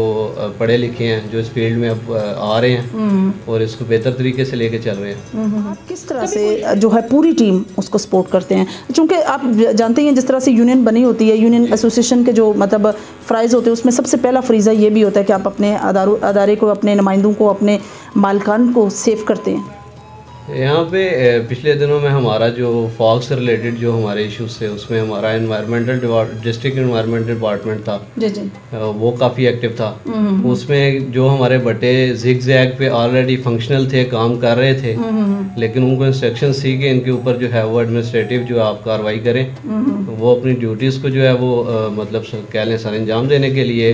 पढ़े लिखे हैं, जो इस फील्ड में अब आ रहे हैं और इसको बेहतर तरीके से लेके चल रहे हैं। आप किस तरह से जो है पूरी टीम उसको सपोर्ट करते हैं? चूँकि आप जानते हैं जिस तरह से यूनियन बनी होती है, यूनियन एसोसिएशन के जो मतलब फ़राइज़ होते हैं उसमें सबसे पहला फरीज़ा ये भी होता है कि आप अपने अदारे को, अपने नुमाइंदों को, अपने मालकान को सेव करते हैं। यहाँ पे पिछले दिनों में हमारा जो फॉग से रिलेटेड जो हमारे इश्यूज थे उसमें हमारा डिस्ट्रिक्ट एनवायरमेंटल डिपार्टमेंट था जी। वो काफ़ी एक्टिव था। उसमें जो हमारे बटे जिग जैग पे ऑलरेडी फंक्शनल थे, काम कर रहे थे, लेकिन उनको इंस्ट्रक्शन थी कि इनके ऊपर जो है वो एडमिनिस्ट्रेटिव जो आप कार्रवाई करें। वो अपनी ड्यूटीज़ को जो है वो मतलब कह लें सर अंजाम देने के लिए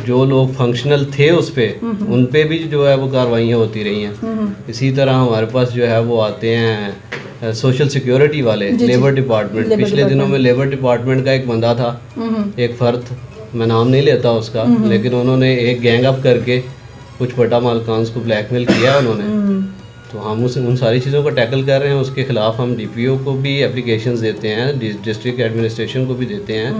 जो लोग फंक्शनल थे उस पर उन पर भी जो है वो कार्रवाइयाँ होती रही हैं। इसी तरह हमारे पास जो है वो आते हैं सोशल सिक्योरिटी वाले, लेबर डिपार्टमेंट। पिछले दिनों में लेबर डिपार्टमेंट का एक बंदा था, एक फर्द, मैं नाम नहीं लेता उसका, लेकिन उन्होंने एक गैंग अप करके कुछ बटा मालकान को ब्लैकमेल किया उन्होंने। तो हम उन सारी चीज़ों को टैकल कर रहे हैं। उसके खिलाफ हम डीपीओ को भी एप्लीकेशंस देते हैं, डिस्ट्रिक्ट एडमिनिस्ट्रेशन को भी देते हैं।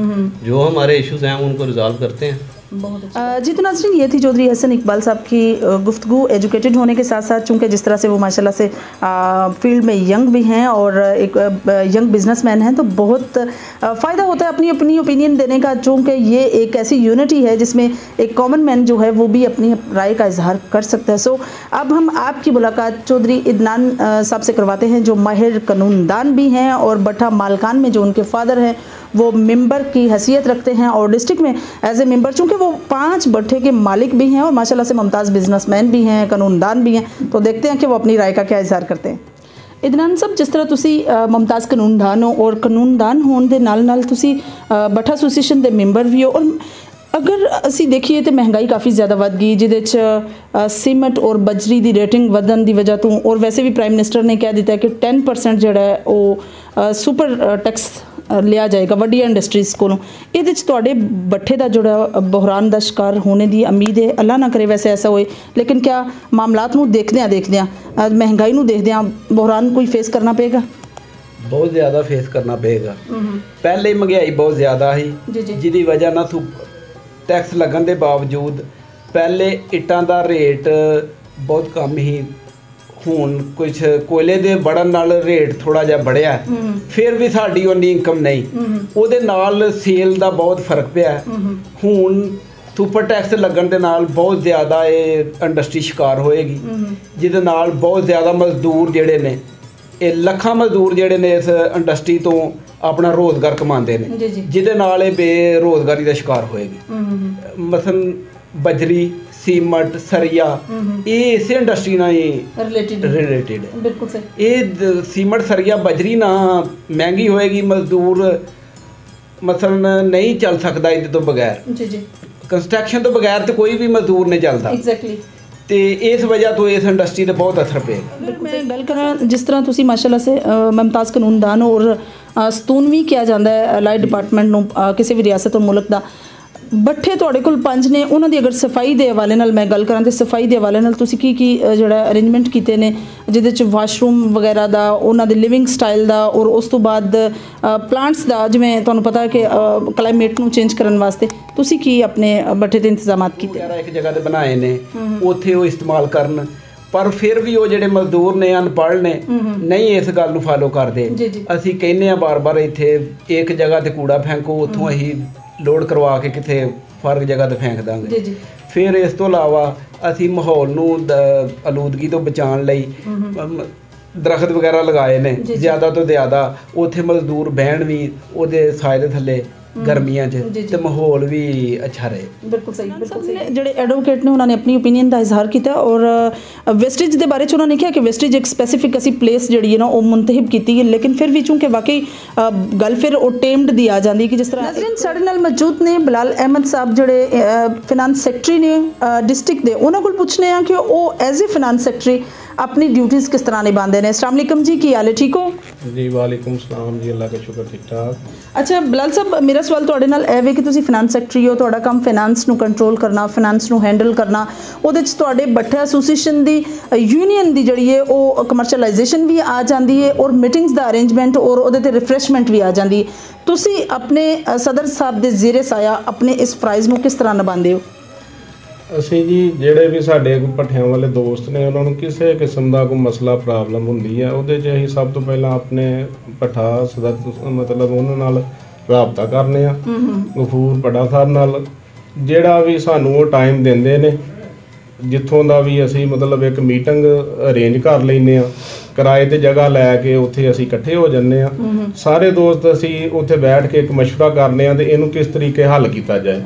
जो हमारे इश्यूज़ हैं हम उनको रिजॉल्व करते हैं। जी तो नाज़रीन, ये थी चौधरी एहसन इकबाल साहब की गुफ्तगू। एजुकेटेड होने के साथ साथ चूँकि जिस तरह से वो माशाल्लाह से फील्ड में यंग भी हैं और एक यंग बिजनेसमैन हैं, तो बहुत फ़ायदा होता है अपनी अपनी ओपिनियन देने का। चूँकि ये एक ऐसी यूनिटी है जिसमें एक कॉमन मैन जो है वो भी अपनी राय का इजहार कर सकता है। सो अब हम आपकी मुलाकात चौधरी इदनान साहब से करवाते हैं, जो माहिर कानूनदान भी हैं और बट्ठा मालकान में जो उनके फादर हैं वो मेंबर की हैसियत रखते हैं और डिस्ट्रिक्ट में एज ए मेंबर, चूँकि वो 5 भट्ठे के मालिक भी हैं और माशाल्लाह से मुमताज़ बिजनेसमैन भी हैं, कानूनदान भी हैं। तो देखते हैं कि वो अपनी राय का क्या इजहार करते हैं। इदनान साहब, जिस तरह तुसी मुमताज़ कानूनदान हो और कानूनदान होने के नाल तुसी भट्ठा एसोसीएशन के मेंबर भी हो, और अगर असी देखिए तो महंगाई काफ़ी ज़्यादा बढ़ गई, जिहदे च सीमेंट और बजरी की रेटिंग वधन की वजह तो, और वैसे भी प्राइम मिनिस्टर ने कह दिता है कि 10% जो है वो सुपर टैक्स लिया जाएगा वड्डी इंडस्ट्रीज़ को। ये तुहाडे भट्ठे का जोड़ा बहरान का शिकार होने की उम्मीद है? अल्लाह ना करे वैसे ऐसा होए, लेकिन क्या मामलात नूं देखदियां महंगाई नूं देखदियां बहरान कोई फेस करना पेगा? बहुत ज़्यादा फेस करना पेगा। पहले ही महंगाई बहुत ज़्यादा ही, जिहदी वजह ना टैक्स लगन के बावजूद पहले इट्टां का रेट बहुत कम ही, ਹੁਣ ਕੁਝ ਕੋਇਲੇ ਦੇ बढ़न ਨਾਲ रेट थोड़ा ਜਿਹਾ बढ़िया, फिर भी ਸਾਡੀ ਉਨੀ ਇਨਕਮ ਨਹੀਂ, ਉਹਦੇ ਨਾਲ ਸੇਲ ਦਾ ਬਹੁਤ ਫਰਕ ਪਿਆ। ਹੁਣ ਸੁਪਰ ਟੈਕਸ ਲੱਗਣ ਦੇ ਨਾਲ ਬਹੁਤ ਜ਼ਿਆਦਾ ਇਹ ਇੰਡਸਟਰੀ ਸ਼ਿਕਾਰ ਹੋਏਗੀ, ਜਿਹਦੇ ਨਾਲ ਬਹੁਤ ਜ਼ਿਆਦਾ ਮਜ਼ਦੂਰ ਜਿਹੜੇ ਨੇ, ਇਹ ਲੱਖਾਂ ਮਜ਼ਦੂਰ ਜਿਹੜੇ ਨੇ ਇਸ ਇੰਡਸਟਰੀ ਤੋਂ ਆਪਣਾ ਰੋਜ਼ਗਾਰ ਕਮਾਉਂਦੇ ਨੇ, ਜਿਹਦੇ ਨਾਲ ਇਹ ਬੇਰੋਜ਼ਗਾਰੀ ਦਾ ਸ਼ਿਕਾਰ ਹੋਏਗੀ। ਮਸਲਨ ਬਜਰੀ, सीमट, सरिया, ये इस इंडस्ट्री ना ही रिलेटेड है। बिल्कुल सही। ये सीमट, सरिया, बजरी ना महंगी होएगी, मजदूर मसलन नहीं चल सकता इहदे तो बगैर। जी जी। कंस्ट्रक्शन तो बगैर तो कोई भी मजदूर नहीं चलता। एग्जैक्टली। तो इस वजह तो इस इंडस्ट्री का बहुत असर पेगा। मैं गल करा, जिस तरह तुसी माशाल्लाह से मुमताज़ कानूनदान और सतून भी किया जाता है अलाइड डिपार्टमेंट नूं किसी भी रियासत और मुल्क का, भट्ठे तुहाडे कोल 5 ने, उन्हां दी अगर सफाई दे हवाले नाल मैं गल करां ते सफाई दे हवाले नाल तुसी की जिहड़ा अरेंजमेंट कीते ने, जिहदे च वाशरूम वगैरह दा, उन्हां दे लिविंग स्टाइल दा, और उस तो बाद प्लांट्स दा, जिवें तुहानूं पता है कि क्लाइमेट नूं चेंज करन वास्ते तुसी की अपने भट्ठे ते इंतजामात कीते? एक जगह ते बनाए ने, उत्थे वो इस्तेमाल करन, पर फिर भी वो ਜਿਹੜੇ मजदूर ने अनपढ़ ने नहीं इस गल ਨੂੰ फॉलो करते। ਅਸੀਂ ਕਹਿੰਦੇ ਆ बार-बार ਇੱਥੇ एक जगह ਤੇ कूड़ा फेंको, ਉੱਥੋਂ ਅਸੀਂ ਲੋਡ ਕਰਵਾ ਕੇ ਕਿਤੇ ਫਰਕ ਜਗ੍ਹਾ ਤੇ ਫੈਂਕ ਦਾਂਗੇ। ਫਿਰ ਇਸ ਤੋਂ ਇਲਾਵਾ ਅਸੀਂ ਮਾਹੌਲ ਨੂੰ ਆਲੂਦਗੀ ਤੋਂ ਬਚਾਉਣ ਲਈ ਦਰਖਤ ਵਗੈਰਾ ਲਗਾਏ ਨੇ, ਜ਼ਿਆਦਾ ਤੋਂ ਜ਼ਿਆਦਾ ਉੱਥੇ ਮਜ਼ਦੂਰ ਬਹਿਣ ਵੀ ਉਹਦੇ ਸਾਏ ਦੇ ਥੱਲੇ, ਗਰਮੀਆਂ 'ਚ ਤੇ ਮਾਹੌਲ ਵੀ ਅੱਛਾ ਰਹੇ। ਬਿਲਕੁਲ ਸਹੀ। ਜਿਹੜੇ ਐਡਵੋਕੇਟ ਨੇ ਉਹਨਾਂ ਨੇ ਆਪਣੀ ਓਪੀਨੀਅਨ ਦਾ ਇਜ਼ਹਾਰ ਕੀਤਾ ਔਰ ਵੈਸਟੇਜ ਦੇ ਬਾਰੇ 'ਚ ਉਹਨਾਂ ਨੇ ਕਿਹਾ ਕਿ ਵੈਸਟੇਜ ਇੱਕ ਸਪੈਸੀਫਿਕ ਅਸੀਂ ਪਲੇਸ ਜਿਹੜੀ ਹੈ ਨਾ ਉਹ ਮੁੰਤਖਬ ਕੀਤੀ ਹੈ, ਲੇਕਿਨ ਫਿਰ ਵੀ ਚੂੰਕਿ ਵਾਕਈ ਗੱਲ ਫਿਰ ਉਹ ਟੇਮਡ ਦੀ ਆ ਜਾਂਦੀ ਕਿ ਜਿਸ ਤਰ੍ਹਾਂ ਨਾਜ਼ਰੀਨ ਸਾਡੇ ਨਾਲ ਮੌਜੂਦ ਨੇ ਬਿਲਾਲ ਅਹਿਮਦ ਸਾਹਿਬ ਜਿਹੜੇ ਫਿਨਾਂਸ ਸੈਕਟਰੀ ਨੇ ਡਿਸਟ੍ਰਿਕਟ ਦੇ। ਉਹਨਾਂ ਕੋਲ ਪੁੱਛਨੇ ਆ ਕਿ ਉਹ ਐਜ਼ ਏ ਫਿਨਾਂਸ ਸੈਕਟਰੀ अपनी ड्यूटीज़ किस तरह निभाते हैं। अस्सलाम वालेकुम जी, की हाल है, ठीक हो जी? वालेकुम सलाम जी, अल्लाह का शुक्र, ठीक ठाक। अच्छा बिलाल साहब, मेरा सवाल तुहाडे नाल ਇਹ ਵੇ ਕਿ ਤੁਸੀਂ ਫਿਨਾਂਸ ਸੈਕਟਰੀ ਹੋ, ਤੁਹਾਡਾ ਕੰਮ ਫਿਨਾਂਸ ਨੂੰ ਕੰਟਰੋਲ ਕਰਨਾ, ਫਿਨਾਂਸ ਨੂੰ ਹੈਂਡਲ ਕਰਨਾ। ਉਹਦੇ 'ਚ ਤੁਹਾਡੇ ਭੱਠਾ ਐਸੋਸੀਏਸ਼ਨ ਦੀ ਯੂਨੀਅਨ ਦੀ ਜਿਹੜੀ ਹੈ ਉਹ ਕਮਰਸ਼ਲਾਈਜੇਸ਼ਨ ਵੀ ਆ ਜਾਂਦੀ ਹੈ ਔਰ ਮੀਟਿੰਗਸ ਦਾ ਅਰੇਂਜਮੈਂਟ ਔਰ ਉਹਦੇ ਤੇ ਰਿਫਰੈਸ਼ਮੈਂਟ ਵੀ ਆ ਜਾਂਦੀ ਹੈ। ਤੁਸੀਂ ਆਪਣੇ ਸਦਰ ਸਾਹਿਬ ਦੇ ਜ਼ੇਰੇ ਸਾਇਆ ਆਪਣੇ ਇਸ ਫਰਾਈਜ਼ ਨੂੰ ਕਿਸ ਤਰ੍ਹਾਂ ਨਿਭਾਉਂਦੇ ਹੋ? ਅਸੀਂ ਜੀ ਜਿਹੜੇ ਵੀ ਸਾਡੇ ਭੱਠਿਆਂ ਵਾਲੇ ਦੋਸਤ ਨੇ ਉਹਨਾਂ ਨੂੰ ਕਿਸੇ ਕਿਸਮ ਦਾ ਕੋਈ ਮਸਲਾ ਪ੍ਰੋਬਲਮ ਹੁੰਦੀ ਹੈ, ਉਹਦੇ 'ਚ ਅਸੀਂ ਸਭ ਤੋਂ ਪਹਿਲਾਂ ਆਪਣੇ ਭੱਠਾ ਸਦਰ ਮਤਲਬ ਉਹਨਾਂ ਨਾਲ ਰਾਬਤਾ ਕਰਨੇ ਆ, ਗਫੂਰ ਭੱਠਾ ਸਾਹਿਬ ਨਾਲ, ਜਿਹੜਾ ਵੀ ਸਾਨੂੰ ਉਹ ਟਾਈਮ ਦਿੰਦੇ ਨੇ, ਜਿੱਥੋਂ ਦਾ ਵੀ ਅਸੀਂ ਮਤਲਬ ਇੱਕ ਮੀਟਿੰਗ ਅਰੇਂਜ ਕਰ ਲੈਂਦੇ ਆ, ਕਿਰਾਏ ਤੇ ਜਗ੍ਹਾ ਲੈ ਕੇ ਉੱਥੇ ਅਸੀਂ ਇਕੱਠੇ ਹੋ ਜਾਂਦੇ ਆ। ਸਾਰੇ ਦੋਸਤ ਅਸੀਂ ਉੱਥੇ ਬੈਠ ਕੇ ਇੱਕ ਮਸ਼ਵਰਾ ਕਰਨੇ ਆ ਤੇ ਇਹਨੂੰ ਕਿਸ ਤਰੀਕੇ ਹੱਲ ਕੀਤਾ ਜਾਏ।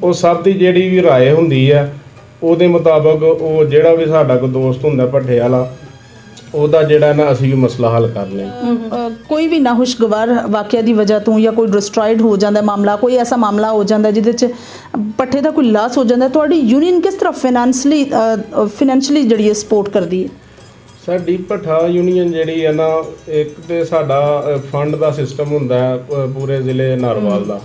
ਉਹ ਸਭ ਦੀ ਜਿਹੜੀ ਵੀ ਰਾਏ ਹੁੰਦੀ ਹੈ ਉਹਦੇ ਮੁਤਾਬਕ ਉਹ ਜਿਹੜਾ ਵੀ ਸਾਡਾ ਕੋਈ ਦੋਸਤ ਹੁੰਦਾ ਭੱਠੇ ਵਾਲਾ, ਉਹਦਾ ਜਿਹੜਾ ਨਾ ਅਸੀਂ ਮਸਲਾ ਹੱਲ ਕਰ ਲਿਆ। ਕੋਈ ਵੀ ਨਾਖੁਸ਼ਗਵਾਰ ਵਾਕਿਆ ਦੀ ਵਜ੍ਹਾ ਤੋਂ ਜਾਂ ਕੋਈ ਡਿਸਟਰੋਇਡ ਹੋ ਜਾਂਦਾ ਮਾਮਲਾ, ਕੋਈ ਐਸਾ ਮਾਮਲਾ ਹੋ ਜਾਂਦਾ ਜਿਹਦੇ 'ਚ ਭੱਠੇ ਦਾ ਕੋਈ ਲਾਸ ਹੋ ਜਾਂਦਾ, ਤੁਹਾਡੀ ਯੂਨੀਅਨ ਕਿਸ ਤਰ੍ਹਾਂ ਫਾਈਨੈਂਸ਼ਲੀ ਜਿਹੜੀ ਹੈ ਸਪੋਰਟ ਕਰਦੀ ਹੈ? ਸਾਡੀ ਭੱਠਾ ਯੂਨੀਅਨ ਜਿਹੜੀ ਹੈ ਨਾ, ਇੱਕ ਤੇ ਸਾਡਾ ਫੰਡ ਦਾ ਸਿਸਟਮ ਹੁੰਦਾ ਹੈ ਪੂਰੇ ਜ਼ਿਲ੍ਹੇ ਨਾਰਵਾਲ ਦਾ,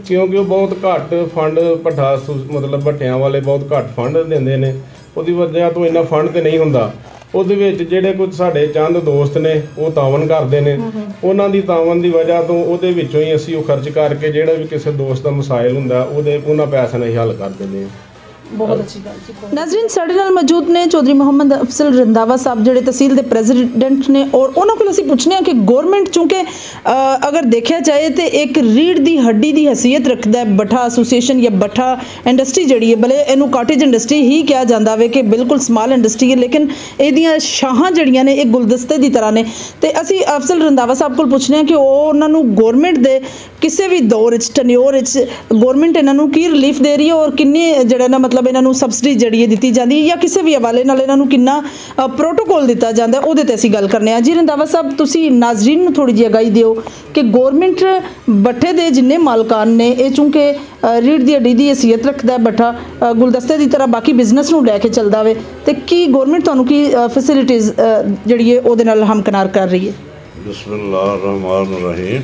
ਕਿਉਂਕਿ ਉਹ ਬਹੁਤ ਘੱਟ ਫੰਡ ਭੱਠਾ ਮਤਲਬ ਭੱਠਿਆਂ ਵਾਲੇ ਬਹੁਤ ਘੱਟ ਫੰਡ ਦਿੰਦੇ ਨੇ, ਉਹਦੀ ਵਜ੍ਹਾ ਤੋਂ ਇੰਨਾ ਫੰਡ ਤੇ ਨਹੀਂ ਹੁੰਦਾ। ਉਹਦੇ ਵਿੱਚ ਜਿਹੜੇ ਕੁਝ ਸਾਡੇ ਚੰਦ ਦੋਸਤ ਨੇ ਉਹ ਤਾਵਨ ਕਰਦੇ ਨੇ, ਉਹਨਾਂ ਦੀ ਤਾਵਨ ਦੀ ਵਜ੍ਹਾ ਤੋਂ ਉਹਦੇ ਵਿੱਚੋਂ ਹੀ ਅਸੀਂ ਉਹ ਖਰਚ ਕਰਕੇ ਜਿਹੜਾ ਵੀ ਕਿਸੇ ਦੋਸਤ ਦਾ ਮਸਾਇਲ ਹੁੰਦਾ ਉਹਨਾਂ ਪੈਸਿਆਂ ਨਾਲ ਹੀ ਹੱਲ ਕਰ ਦਿੰਦੇ ਹਾਂ। ਬਹੁਤ ਅੱਛੀ ਗੱਲ ਜੀ। ਨਾਜ਼ਰੀਨ ਸਾਡੇ ਨਾਲ ਮੌਜੂਦ ਨੇ ਚੌਧਰੀ ਮੁਹੰਮਦ ਅਫਜ਼ਲ ਰੰਧਾਵਾ ਸਾਹਿਬ ਜਿਹੜੇ ਤਹਿਸੀਲ ਦੇ ਪ੍ਰੈਜ਼ੀਡੈਂਟ ਨੇ ਔਰ ਉਹਨਾਂ ਕੋਲ ਅਸੀਂ ਪੁੱਛਨੇ ਆ ਕਿ ਗਵਰਨਮੈਂਟ ਚੂੰਕਿ ਅਗਰ ਦੇਖਿਆ ਜਾਏ ਤੇ ਇੱਕ ਰੀੜ ਦੀ ਹੱਡੀ ਦੀ ਹਸੀਅਤ ਰੱਖਦਾ ਹੈ ਭੱਠਾ ਐਸੋਸੀਏਸ਼ਨ ਜਾਂ ਭੱਠਾ ਇੰਡਸਟਰੀ ਜਿਹੜੀ ਹੈ, ਭਲੇ ਇਹਨੂੰ ਕਾਟੇਜ ਇੰਡਸਟਰੀ ਹੀ ਕਿਹਾ ਜਾਂਦਾ ਵੇ ਕਿ ਬਿਲਕੁਲ ਸਮਾਲ ਇੰਡਸਟਰੀ ਹੈ, ਲੇਕਿਨ ਇਹਦੀਆਂ ਸ਼ਾਹਾਂ ਜਿਹੜੀਆਂ ਨੇ ਇਹ ਗੁਲਦਸਤੇ ਦੀ ਤਰ੍ਹਾਂ ਨੇ। ਤੇ ਅਸੀਂ ਅਫਜ਼ਲ ਰੰਧਾਵਾ ਸਾਹਿਬ ਕੋਲ ਪੁੱਛਨੇ ਆ ਕਿ ਉਹਨਾਂ ਨੂੰ ਗਵਰਨਮੈਂਟ ਦੇ ਕਿਸੇ ਵੀ ਦੌਰ ਵਿੱਚ ਟੈਨਿਓਰ ਵਿੱਚ ਗਵਰਨਮੈਂਟ ਇਹਨਾਂ ਨੂੰ ਕੀ ਰਿਲੀਫ ਦੇ ਰਹੀ ਹੈ ਔਰ ਕਿੰਨੇ ਜਿਹੜਾ ਨਾ ਮਤਲਬ ਇਹਨਾਂ ਨੂੰ ਸਬਸਿਡੀ ਜਿਹੜੀ ਹੈ ਦਿੱਤੀ ਜਾਂਦੀ ਹੈ ਜਾਂ ਕਿਸੇ ਵੀ ਹਵਾਲੇ ਨਾਲ ਇਹਨਾਂ ਨੂੰ ਕਿੰਨਾ ਪ੍ਰੋਟੋਕੋਲ ਦਿੱਤਾ ਜਾਂਦਾ, ਉਹਦੇ ਤੇ ਅਸੀਂ ਗੱਲ ਕਰਨੇ ਆ। ਜੀ ਰੰਧਾਵਾ ਸਾਹਿਬ, ਤੁਸੀਂ ਨਾਜ਼ਰੀਨ ਨੂੰ ਥੋੜੀ ਜਿਹੀ ਅਗਾਈ ਦਿਓ ਕਿ ਗਵਰਨਮੈਂਟ ਭੱਠੇ ਦੇ ਜਿੰਨੇ ਮਾਲਕਾਨ ਨੇ ਇਹ ਚੂੰਕਿ ਰੀੜ ਦੀ ਹੱਡੀ ਦੀ ਹਸੀਅਤ ਰੱਖਦਾ, ਭੱਠਾ ਗੁਲਦਸਤੇ ਦੀ ਤਰ੍ਹਾਂ ਬਾਕੀ ਬਿਜ਼ਨਸ ਨੂੰ ਲੈ ਕੇ ਚੱਲਦਾ ਵੇ, ਤੇ ਕੀ ਗਵਰਨਮੈਂਟ ਤੁਹਾਨੂੰ ਕੀ ਫੈਸਿਲਿਟੀਜ਼ ਜਿਹੜੀ ਹੈ ਉਹਦੇ ਨਾਲ ਹਮਕਨਾਰ ਕਰ ਰਹੀ ਹੈ? ਬਿਸਮਿਲ੍ਲਾਹਿਰ ਰਹਿਮਾਨਿਰ ਰਹੀਮ।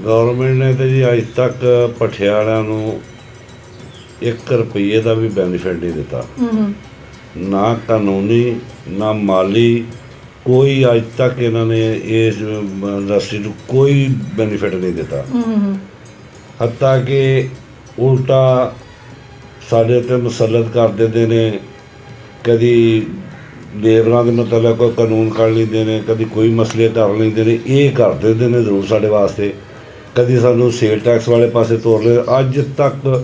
ਗੌਰਮੈਂਟ ਨੇ ਤਾਂ ਜੀ ਅੱਜ ਤੱਕ ਭੱਠੇ ਵਾਲਿਆਂ ਨੂੰ 1 ਰੁਪਈਏ ਦਾ ਵੀ ਬੈਨੀਫਿਟ ਨਹੀਂ ਦਿੱਤਾ, ਨਾ ਕਾਨੂੰਨੀ ਨਾ ਮਾਲੀ, ਕੋਈ ਅੱਜ ਤੱਕ ਇਹਨਾਂ ਨੇ ਇਸ ਇੰਡਸਟਰੀ ਨੂੰ ਕੋਈ ਬੈਨੀਫਿਟ ਨਹੀਂ ਦਿੱਤਾ। ਹੱਤਾ ਕਿ ਉਲਟਾ ਸਾਡੇ ਉੱਤੇ ਮੁਸੱਲਤ ਕਰ ਦਿੰਦੇ ਨੇ, ਕਦੀ ਲੇਬਰਾਂ ਦੇ ਮਤਲਬ ਕੋਈ ਕਾਨੂੰਨ ਕੱਢ ਲੈਂਦੇ ਨੇ, ਕਦੀ ਕੋਈ ਮਸਲੇ ਕਰ ਲੈਂਦੇ ਨੇ, ਇਹ ਕਰ ਦਿੰਦੇ ਨੇ ਜ਼ਰੂਰ ਸਾਡੇ ਵਾਸਤੇ, ਕਦੀ ਸਾਨੂੰ ਸੇਲ ਟੈਕਸ ਵਾਲੇ ਪਾਸੇ ਤੋਰ ਲੈ। ਅੱਜ ਤੱਕ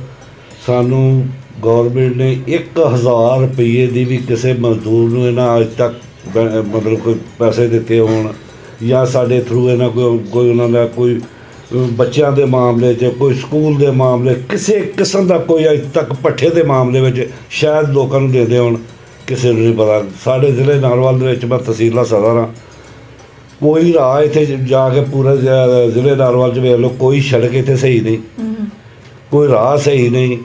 ਸਾਨੂੰ ਗੌਰਮੈਂਟ ਨੇ 1000 ਰੁਪਈਏ ਦੀ ਵੀ ਕਿਸੇ ਮਜ਼ਦੂਰ ਨੂੰ ਇਹਨਾਂ ਅੱਜ ਤੱਕ ਮਤਲਬ ਕੋਈ ਪੈਸੇ ਦਿੱਤੇ ਹੋਣ ਜਾਂ ਸਾਡੇ ਥਰੂ ਇਹਨਾਂ ਕੋਈ ਉਹਨਾਂ ਦਾ ਕੋਈ ਬੱਚਿਆਂ ਦੇ ਮਾਮਲੇ 'ਚ, ਕੋਈ ਸਕੂਲ ਦੇ ਮਾਮਲੇ, ਕਿਸੇ ਕਿਸਮ ਦਾ ਕੋਈ ਅੱਜ ਤੱਕ ਭੱਠੇ ਦੇ ਮਾਮਲੇ ਵਿੱਚ ਸ਼ਾਇਦ ਲੋਕਾਂ ਨੂੰ ਦਿੰਦੇ ਹੋਣ, ਕਿਸੇ ਨੂੰ ਨਹੀਂ ਪਤਾ। ਸਾਡੇ ਜ਼ਿਲ੍ਹੇ ਨਾਰਵਾਲ ਦੇ ਵਿੱਚ ਮੈਂ ਤਹਿਸੀਲ ਦਾ ਸਦਰ ਹਾਂ, ਕੋਈ ਰਾਹ ਇੱਥੇ ਜਾ ਕੇ ਪੂਰੇ ਜ਼ਿਲ੍ਹੇ ਨਾਰਵਾਲ 'ਚ ਵੇਖ ਲਓ, ਕੋਈ ਸੜਕ ਇੱਥੇ ਸਹੀ ਨਹੀਂ, ਕੋਈ ਰਾਹ ਸਹੀ ਨਹੀਂ,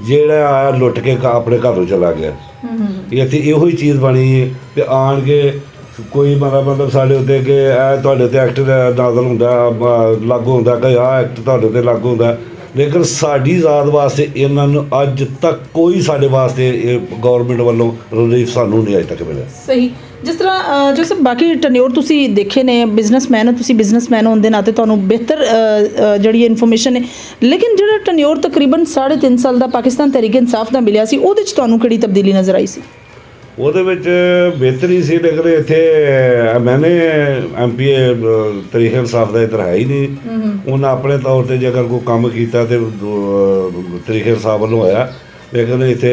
ਜਿਹੜਾ ਆਇਆ ਲੁੱਟ ਕੇ ਆਪਣੇ ਘਰ ਨੂੰ ਚਲਾ ਗਿਆ। ਇੱਥੇ ਇਹੋ ਹੀ ਚੀਜ਼ ਬਣੀ ਹੈ ਕਿ ਆਣ ਕੇ ਕੋਈ ਮਤਲਬ ਸਾਡੇ ਉੱਤੇ ਕਿ ਇਹ ਤੁਹਾਡੇ 'ਤੇ ਐਕਟ ਨਾਜ਼ਲ ਹੁੰਦਾ, ਲਾਗੂ ਹੁੰਦਾ, ਕਿ ਆਹ ਐਕਟ ਤੁਹਾਡੇ 'ਤੇ ਲਾਗੂ ਹੁੰਦਾ, ਲੇਕਿਨ ਸਾਡੀ ਜ਼ਾਤ ਵਾਸਤੇ ਇਹਨਾਂ ਨੂੰ ਅੱਜ ਤੱਕ ਕੋਈ ਸਾਡੇ ਵਾਸਤੇ ਗੌਰਮੈਂਟ ਵੱਲੋਂ ਰਿਲੀਫ ਸਾਨੂੰ ਨਹੀਂ ਅੱਜ ਤੱਕ ਮਿਲਿਆ। ਸਹੀ। ਜਿਸ ਤਰ੍ਹਾਂ ਜੋ ਸਭ ਬਾਕੀ ਟੈਨਿਓਰ ਤੁਸੀਂ ਦੇਖੇ ਨੇ, ਬਿਜ਼ਨਸਮੈਨ ਹੋ ਤੁਸੀਂ, ਬਿਜ਼ਨਸਮੈਨ ਹੋਣ ਦੇ ਨਾਤੇ ਤੁਹਾਨੂੰ ਬਿਹਤਰ ਜਿਹੜੀ ਇਨਫੋਰਮੇਸ਼ਨ ਹੈ, ਲੇਕਿਨ ਜਿਹੜਾ ਟੈਨਿਓਰ ਤਕਰੀਬਨ 3.5 ਸਾਲ ਦਾ ਪਾਕਿਸਤਾਨ ਤਹਿਰੀਕ ਇਨਸਾਫ ਦਾ ਮਿਲਿਆ ਸੀ, ਉਹਦੇ 'ਚ ਤੁਹਾਨੂੰ ਕਿਹੜੀ ਤਬਦੀਲੀ ਨਜ਼ਰ ਆਈ ਸੀ? ਉਹਦੇ ਵਿੱਚ ਬਿਹਤਰੀ ਸੀ, ਲੇਕਿਨ ਇੱਥੇ ਮੈਨੇ MPA ਤਰੀਕ ਇਨਸਾਫ ਦਾ ਇੱਧਰ ਹੈ ਹੀ ਨਹੀਂ। ਉਹਨਾਂ ਆਪਣੇ ਤੌਰ 'ਤੇ ਜੇਕਰ ਕੋਈ ਕੰਮ ਕੀਤਾ ਤਾਂ ਤਰੀਕ ਇਨਸਾਫ ਵੱਲੋਂ ਹੋਇਆ, ਲੇਕਿਨ ਇੱਥੇ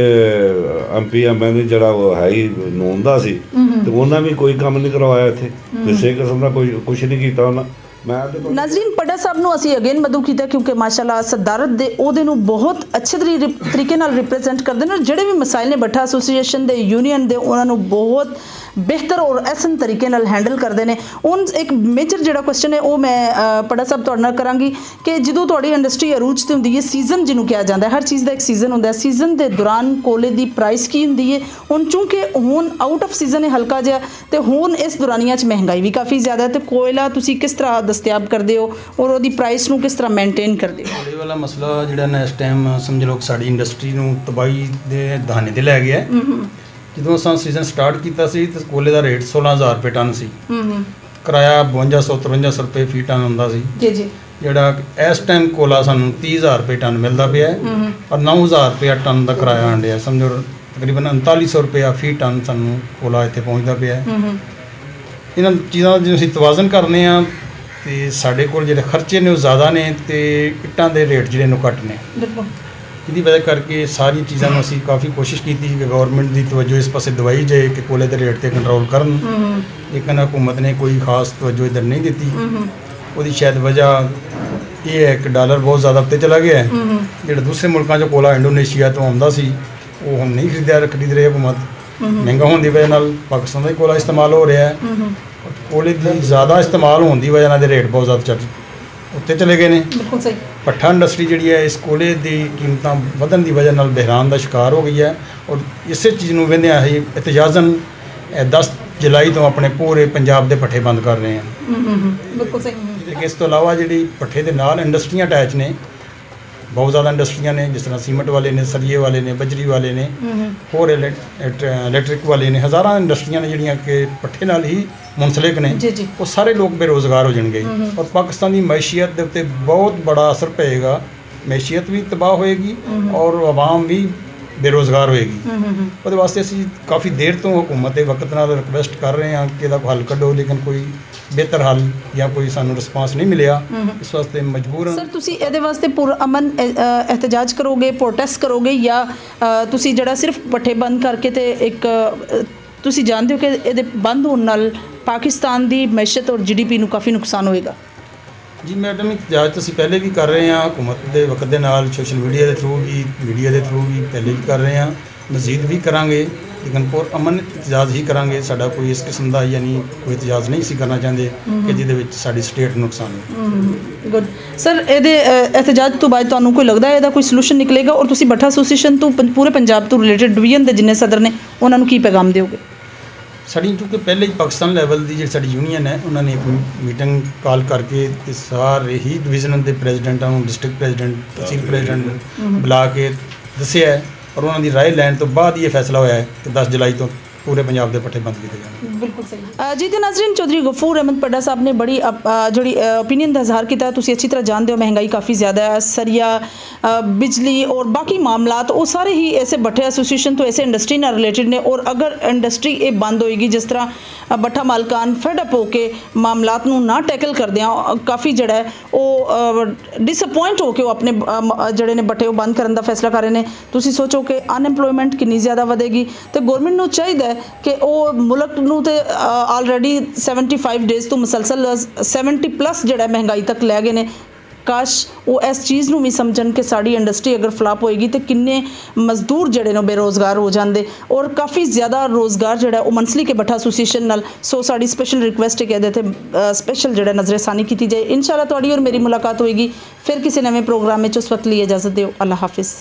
MP MLA ਜਿਹੜਾ ਉਹ ਹੈ ਹੀ ਨੂਨ ਦਾ ਸੀ, ਅਤੇ ਉਹਨਾਂ ਵੀ ਕੋਈ ਕੰਮ ਨਹੀਂ ਕਰਵਾਇਆ ਇੱਥੇ, ਕਿਸੇ ਕਿਸਮ ਦਾ ਕੁਛ ਨਹੀਂ ਕੀਤਾ ਉਹਨਾਂ। ਮੈਂ ਤੇ ਤੁਹਾਨੂੰ ਨਾਜ਼ਰੀਨ ਪੱਡਾ ਸਾਹਿਬ ਨੂੰ ਅਸੀਂ ਅਗੇਨ ਮਦੂ ਕੀਤਾ ਕਿਉਂਕਿ ਮਾਸ਼ਾਅੱਲਾ ਸਦਾਰਤ ਦੇ ਉਹਦੇ ਨੂੰ ਬਹੁਤ ਅੱਛੇ ਤਰੀਕੇ ਨਾਲ ਰਿਪਰੈਜ਼ੈਂਟ ਕਰਦੇ ਨੇ। ਜਿਹੜੇ ਵੀ ਮਸਾਇਲ ਨੇ ਭੱਠਾ ਐਸੋਸੀਏਸ਼ਨ ਦੇ ਯੂਨੀਅਨ ਦੇ ਉਹਨਾਂ ਨੂੰ ਬਹੁਤ ਬਿਹਤਰ ਔਰ ਐਸਨ ਤਰੀਕੇ ਨਾਲ ਹੈਂਡਲ ਕਰਦੇ ਨੇ। ਹੁਣ ਇੱਕ ਮੇਜਰ ਜਿਹੜਾ ਕੁਐਸਚਨ ਹੈ ਉਹ ਮੈਂ ਪੱਡਾ ਸਾਹਿਬ ਤੁਹਾਡੇ ਨਾਲ ਕਰਾਂਗੀ ਕਿ ਜਦੋਂ ਤੁਹਾਡੀ ਇੰਡਸਟਰੀ ਅਰੂਜ ਤੇ ਹੁੰਦੀ ਹੈ, ਸੀਜ਼ਨ ਜਿਹਨੂੰ ਕਿਹਾ ਜਾਂਦਾ ਹਰ ਚੀਜ਼ ਦਾ ਇੱਕ ਸੀਜ਼ਨ ਹੁੰਦਾ, ਸੀਜ਼ਨ ਦੇ ਦੌਰਾਨ ਕੋਲੇ ਦੀ ਪ੍ਰਾਈਸ ਕੀ ਹੁੰਦੀ ਹੈ? ਹੁਣ ਚੂੰਕਿ ਹੁਣ ਆਊਟ ਆਫ ਸੀਜ਼ਨ ਹੈ ਹਲਕਾ ਜਿਹਾ, ਤੇ ਹੁਣ ਇਸ ਦੌਰਾਨੀਆਂ 'ਚ ਮਹਿੰਗਾਈ ਵੀ ਕਾਫੀ ਜ਼ਿਆਦਾ ਹੈ, ਤੇ ਕੋਇਲਾ ਤੁਸੀਂ ਕਿਸ ਤਰ੍ਹਾਂ ਦਸਤਿਆਬ ਕਰਦੇ ਹੋ ਔਰ ਉਹਦੀ ਪ੍ਰਾਈਸ ਨੂੰ ਕਿਸ ਤਰ੍ਹਾਂ ਮੇਨਟੇਨ ਕਰਦੇ ਹੋ? ਕੋਲੇ ਵਾਲਾ ਮਸਲਾ ਜਿਹੜਾ ਨਾ ਇਸ ਟਾਈਮ ਸਮਝ ਲਓ ਸਾਡੀ ਇੰਡਸਟਰੀ ਨੂੰ ਤਬਾਹੀ ਦੇ ਦਹਾਨੇ ਤੇ ਲੈ ਗਿਆ। ਜਦੋਂ ਅਸਾਂ ਸੀਜ਼ਨ ਸਟਾਰਟ ਕੀਤਾ ਸੀ ਤਾਂ ਕੋਲੇ ਦਾ ਰੇਟ 16000 ਰੁਪਏ ਟਨ ਸੀ। ਕਿਰਾਇਆ 5253 ਰੁਪਏ ਫੀ ਟਨ ਹੁੰਦਾ ਸੀ। ਜੀ ਜੀ। ਜਿਹੜਾ ਇਸ ਟਾਈਮ ਕੋਲਾ ਸਾਨੂੰ 30000 ਰੁਪਏ ਟਨ ਮਿਲਦਾ ਪਿਆ ਔਰ 9000 ਰੁਪਏ ਟਨ ਦਾ ਕਿਰਾਇਆ ਆਂਡਿਆ। ਸਮਝੋ ਤਕਰੀਬਨ 3900 ਰੁਪਏ ਫੀ ਟਨ ਸਾਨੂੰ ਕੋਲਾ ਇੱਥੇ ਪਹੁੰਚਦਾ ਪਿਆ। ਇਹਨਾਂ ਚੀਜ਼ਾਂ ਦਾ ਜੇ ਅਸੀਂ ਤਵਾਜ਼ਨ ਕਰਨੇ ਆ ਤੇ ਸਾਡੇ ਕੋਲ ਜਿਹੜੇ ਖਰਚੇ ਨੇ ਉਹ ਜ਼ਿਆਦਾ ਨੇ ਤੇ ਇੱਟਾਂ ਦੇ ਰੇਟ ਜਿਹੜੇ ਨੂੰ ਘੱਟ ਨੇ। ਇਹਦੀ ਵਜ੍ਹਾ ਕਰਕੇ ਸਾਰੀ ਚੀਜ਼ਾਂ ਨੂੰ ਅਸੀਂ ਕਾਫੀ ਕੋਸ਼ਿਸ਼ ਕੀਤੀ ਕਿ ਗਵਰਨਮੈਂਟ ਦੀ ਤਵੱਜੋ ਇਸ ਪਾਸੇ ਦਵਾਈ ਜਾਏ ਕਿ ਕੋਲੇ ਦੇ ਰੇਟ ਤੇ ਕੰਟਰੋਲ ਕਰਨ, ਲੇਕਿਨ ਹਕੂਮਤ ਨੇ ਕੋਈ ਖਾਸ ਤਵੱਜੋ ਇੱਧਰ ਨਹੀਂ ਦਿੱਤੀ। ਉਹਦੀ ਸ਼ਾਇਦ ਵਜ੍ਹਾ ਇਹ ਹੈ ਕਿ ਡਾਲਰ ਬਹੁਤ ਜ਼ਿਆਦਾ ਉੱਤੇ ਚਲਾ ਗਿਆ ਹੈ। ਜਿਹੜਾ ਦੂਸਰੇ ਮੁਲਕਾਂ 'ਚੋਂ ਕੋਲਾ ਇੰਡੋਨੇਸ਼ੀਆ ਤੋਂ ਆਉਂਦਾ ਸੀ ਉਹ ਹੁਣ ਨਹੀਂ ਖਰੀਦ ਰਹੀ ਹਕੂਮਤ। ਮਹਿੰਗਾ ਹੋਣ ਦੀ ਵਜ੍ਹਾ ਨਾਲ ਪਾਕਿਸਤਾਨ ਦਾ ਹੀ ਕੋਲਾ ਇਸਤੇਮਾਲ ਹੋ ਰਿਹਾ ਹੈ। ਕੋਲੇ ਦੀ ਜ਼ਿਆਦਾ ਇਸਤੇਮਾਲ ਹੋਣ ਦੀ ਵਜ੍ਹਾ ਨਾਲ ਦੇ ਰੇਟ ਬਹੁਤ ਜ਼ਿਆਦਾ ਉੱਤੇ ਚਲੇ ਗਏ ਨੇ। ਬਿਲਕੁਲ ਸਹੀ। ਭੱਠਾ ਇੰਡਸਟਰੀ ਜਿਹੜੀ ਹੈ ਇਸ ਕੋਲੇ ਦੀ ਕੀਮਤਾਂ ਵਧਣ ਦੀ ਵਜ੍ਹਾ ਨਾਲ ਬਹਿਰਾਨ ਦਾ ਸ਼ਿਕਾਰ ਹੋ ਗਈ ਹੈ ਔਰ ਇਸੇ ਚੀਜ਼ ਨੂੰ ਵੇਂਦਿਆਂ ਅਸੀਂ ਇਤਜਾਜ਼ਨ 10 ਜੁਲਾਈ ਤੋਂ ਆਪਣੇ ਪੂਰੇ ਪੰਜਾਬ ਦੇ ਭੱਠੇ ਬੰਦ ਕਰ ਰਹੇ ਹਾਂ। ਬਿਲਕੁਲ ਸਹੀ। ਲੇਕਿਨ ਇਸ ਤੋਂ ਇਲਾਵਾ ਜਿਹੜੀ ਭੱਠੇ ਦੇ ਨਾਲ ਇੰਡਸਟਰੀਆਂ ਅਟੈਚ ਨੇ, ਬਹੁਤ ਜ਼ਿਆਦਾ ਇੰਡਸਟਰੀਆਂ ਨੇ, ਜਿਸ ਤਰ੍ਹਾਂ ਸੀਮੈਂਟ ਵਾਲੇ ਨੇ, ਸਰੀਏ ਵਾਲੇ ਨੇ, ਬਜਰੀ ਵਾਲੇ ਨੇ, ਹੋਰ ਇਲੈਕਟ੍ਰਿਕ ਵਾਲੇ ਨੇ, ਹਜ਼ਾਰਾਂ ਇੰਡਸਟਰੀਆਂ ਨੇ ਜਿਹੜੀਆਂ ਕਿ ਭੱਠੇ ਨਾਲ ਹੀ ਮੁੰਸਲਿਕ ਨੇ। ਉਹ ਸਾਰੇ ਲੋਕ ਬੇਰੁਜ਼ਗਾਰ ਹੋ ਜਾਣਗੇ ਔਰ ਪਾਕਿਸਤਾਨ ਦੀ ਮੈਸ਼ੀਅਤ ਦੇ ਉੱਤੇ ਬਹੁਤ ਬੜਾ ਅਸਰ ਪਏਗਾ। ਮੈਸ਼ੀਅਤ ਵੀ ਤਬਾਹ ਹੋਏਗੀ ਔਰ ਆਵਾਮ ਵੀ ਬੇਰੁਜ਼ਗਾਰ ਹੋਏਗੀ। ਉਹਦੇ ਵਾਸਤੇ ਅਸੀਂ ਕਾਫੀ ਦੇਰ ਤੋਂ ਹਕੂਮਤ ਦੇ ਵਕਤ ਨਾਲ ਰਿਕੁਐਸਟ ਕਰ ਰਹੇ ਹਾਂ ਕਿ ਇਹਦਾ ਹੱਲ ਕੱਢੋ, ਲੇਕਿਨ ਕੋਈ ਬਿਹਤਰ ਹੱਲ ਜਾਂ ਕੋਈ ਸਾਨੂੰ ਰਿਸਪਾਂਸ ਨਹੀਂ ਮਿਲਿਆ। ਇਸ ਵਾਸਤੇ ਮਜਬੂਰ ਹਾਂ। ਸਰ ਤੁਸੀਂ ਇਹਦੇ ਵਾਸਤੇ ਪੁਰਅਮਨ ਇਹਤਜਾਜ ਕਰੋਗੇ, ਪ੍ਰੋਟੈਸਟ ਕਰੋਗੇ, ਜਾਂ ਤੁਸੀਂ ਜਿਹੜਾ ਸਿਰਫ ਪੱਠੇ ਬੰਦ ਕਰਕੇ ਤੇ ਇੱਕ ਤੁਸੀਂ ਜਾਣਦੇ ਹੋ ਕਿ ਇਹਦੇ ਬੰਦ ਹੋਣ ਨਾਲ ਪਾਕਿਸਤਾਨ ਦੀ ਮੈਸ਼ਤ ਔਰ GDP ਨੂੰ ਕਾਫੀ ਨੁਕਸਾਨ ਹੋਏਗਾ? ਜੀ ਮੈਡਮ, ਇਤਜਾਜ ਅਸੀਂ ਪਹਿਲੇ ਵੀ ਕਰ ਰਹੇ ਹਾਂ ਹਕੂਮਤ ਦੇ ਵਕਤ ਦੇ ਨਾਲ, ਸੋਸ਼ਲ ਮੀਡੀਆ ਦੇ ਥਰੂ ਵੀ, ਮੀਡੀਆ ਦੇ ਥਰੂ ਵੀ ਪਹਿਲੇ ਵੀ ਕਰ ਰਹੇ ਹਾਂ, ਮਜ਼ੀਦ ਵੀ ਕਰਾਂਗੇ, ਲੇਕਿਨ ਪੁਰਅਮਨ ਇਤਜਾਜ ਹੀ ਕਰਾਂਗੇ। ਸਾਡਾ ਕੋਈ ਇਸ ਕਿਸਮ ਦਾ ਯਾਨੀ ਕੋਈ ਇਤਜਾਜ ਨਹੀਂ ਸੀ ਕਰਨਾ ਚਾਹੁੰਦੇ ਕਿ ਜਿਹਦੇ ਵਿੱਚ ਸਾਡੀ ਸਟੇਟ ਨੂੰ ਨੁਕਸਾਨ ਹੋਵੇ। ਗੁੱਡ ਸਰ, ਇਹਦੇ ਇਤਜਾਜ ਤੋਂ ਬਾਅਦ ਤੁਹਾਨੂੰ ਕੋਈ ਲੱਗਦਾ ਹੈ ਇਹਦਾ ਕੋਈ ਸੋਲੂਸ਼ਨ ਨਿਕਲੇਗਾ ਔਰ ਤੁਸੀਂ ਭੱਠਾ ਐਸੋਸੀਏਸ਼ਨ ਤੋਂ ਪੂਰੇ ਪੰਜਾਬ ਤੋਂ ਰਿਲੇਟਡ ਡਿਵੀਜ਼ਨ ਦੇ ਜਿੰਨੇ ਸਦਰ ਨੇ ਉਹਨਾਂ ਨੂੰ ਕੀ ਪੈਗਾਮ ਦਿਓਗੇ? ਸਾਡੀ ਕਿਉਂਕਿ ਪਹਿਲੇ ਹੀ ਪਾਕਿਸਤਾਨ ਲੈਵਲ ਦੀ ਜਿਹੜੀ ਸਾਡੀ ਯੂਨੀਅਨ ਹੈ ਉਹਨਾਂ ਨੇ ਇੱਕ ਮੀਟਿੰਗ ਕਾਲ ਕਰਕੇ ਤੇ ਸਾਰੇ ਹੀ ਡਿਵੀਜ਼ਨ ਦੇ ਪ੍ਰੈਜ਼ੀਡੈਂਟਾਂ ਨੂੰ, ਡਿਸਟ੍ਰਿਕਟ ਪ੍ਰੈਜ਼ੀਡੈਂਟ, ਤਹਿਸੀਲ ਪ੍ਰੈਜ਼ੀਡੈਂਟ ਬੁਲਾ ਕੇ ਦੱਸਿਆ ਹੈ ਔਰ ਉਹਨਾਂ ਦੀ ਰਾਏ ਲੈਣ ਤੋਂ ਬਾਅਦ ਇਹ ਫੈਸਲਾ ਹੋਇਆ ਹੈ ਕਿ 10 ਜੁਲਾਈ ਤੋਂ पूरे पंजाब के पट्टे बंद किए जाने। बिल्कुल सही जी। तो नाज़रीन, चौधरी गफूर अहमद पड्डा साहब ने बड़ी जी ओपीनियन का इजहार किया। तुसी अच्छी तरह जानते हो महंगाई काफ़ी ज़्यादा है, सरिया, बिजली और बाकी मामलात वो सारे ही ऐसे भट्ठे एसोसीएशन तो ऐसे इंडस्ट्री नाल रिलेटेड ने। और अगर इंडस्ट्री ये बंद होएगी, जिस तरह भट्ठा मालकान फेडअप होके मामलात नूं ना टैकल करदे काफ़ी जड़ा है वो डिसअपॉइंट होके वो अपने जड़े ने भट्ठे बंद करने का फैसला कर रहे हैं। तुसी सोचो कि अनएम्प्लॉयमेंट कितनी ज़्यादा वधेगी। तो गौरमेंट नूं चाहिए कि वो मुल्क नूं ते ऑलरेडी 75 डेज़ तो मुसलसल 70+ जड़ा महंगाई तक लै गए ने। काश वो इस चीज़ नूं भी समझन कि साड़ी इंडस्ट्री अगर फ्लॉप होएगी तो किन्ने मजदूर जड़े ने बेरोज़गार हो जाते और काफ़ी ज़्यादा रोज़गार जड़ा वो मंसली के भट्ठा एसोसीएशन नाल। सो साड़ी स्पेशल रिक्वेस्ट है कहते थे स्पेशल जड़ा नज़रसानी की जाए। इंशाल्लाह तुहाडी और मेरी मुलाकात होएगी फिर किसी नवे प्रोग्राम में। उस वक्त लिए इजाज़त दो। अल्लाह हाफिज़।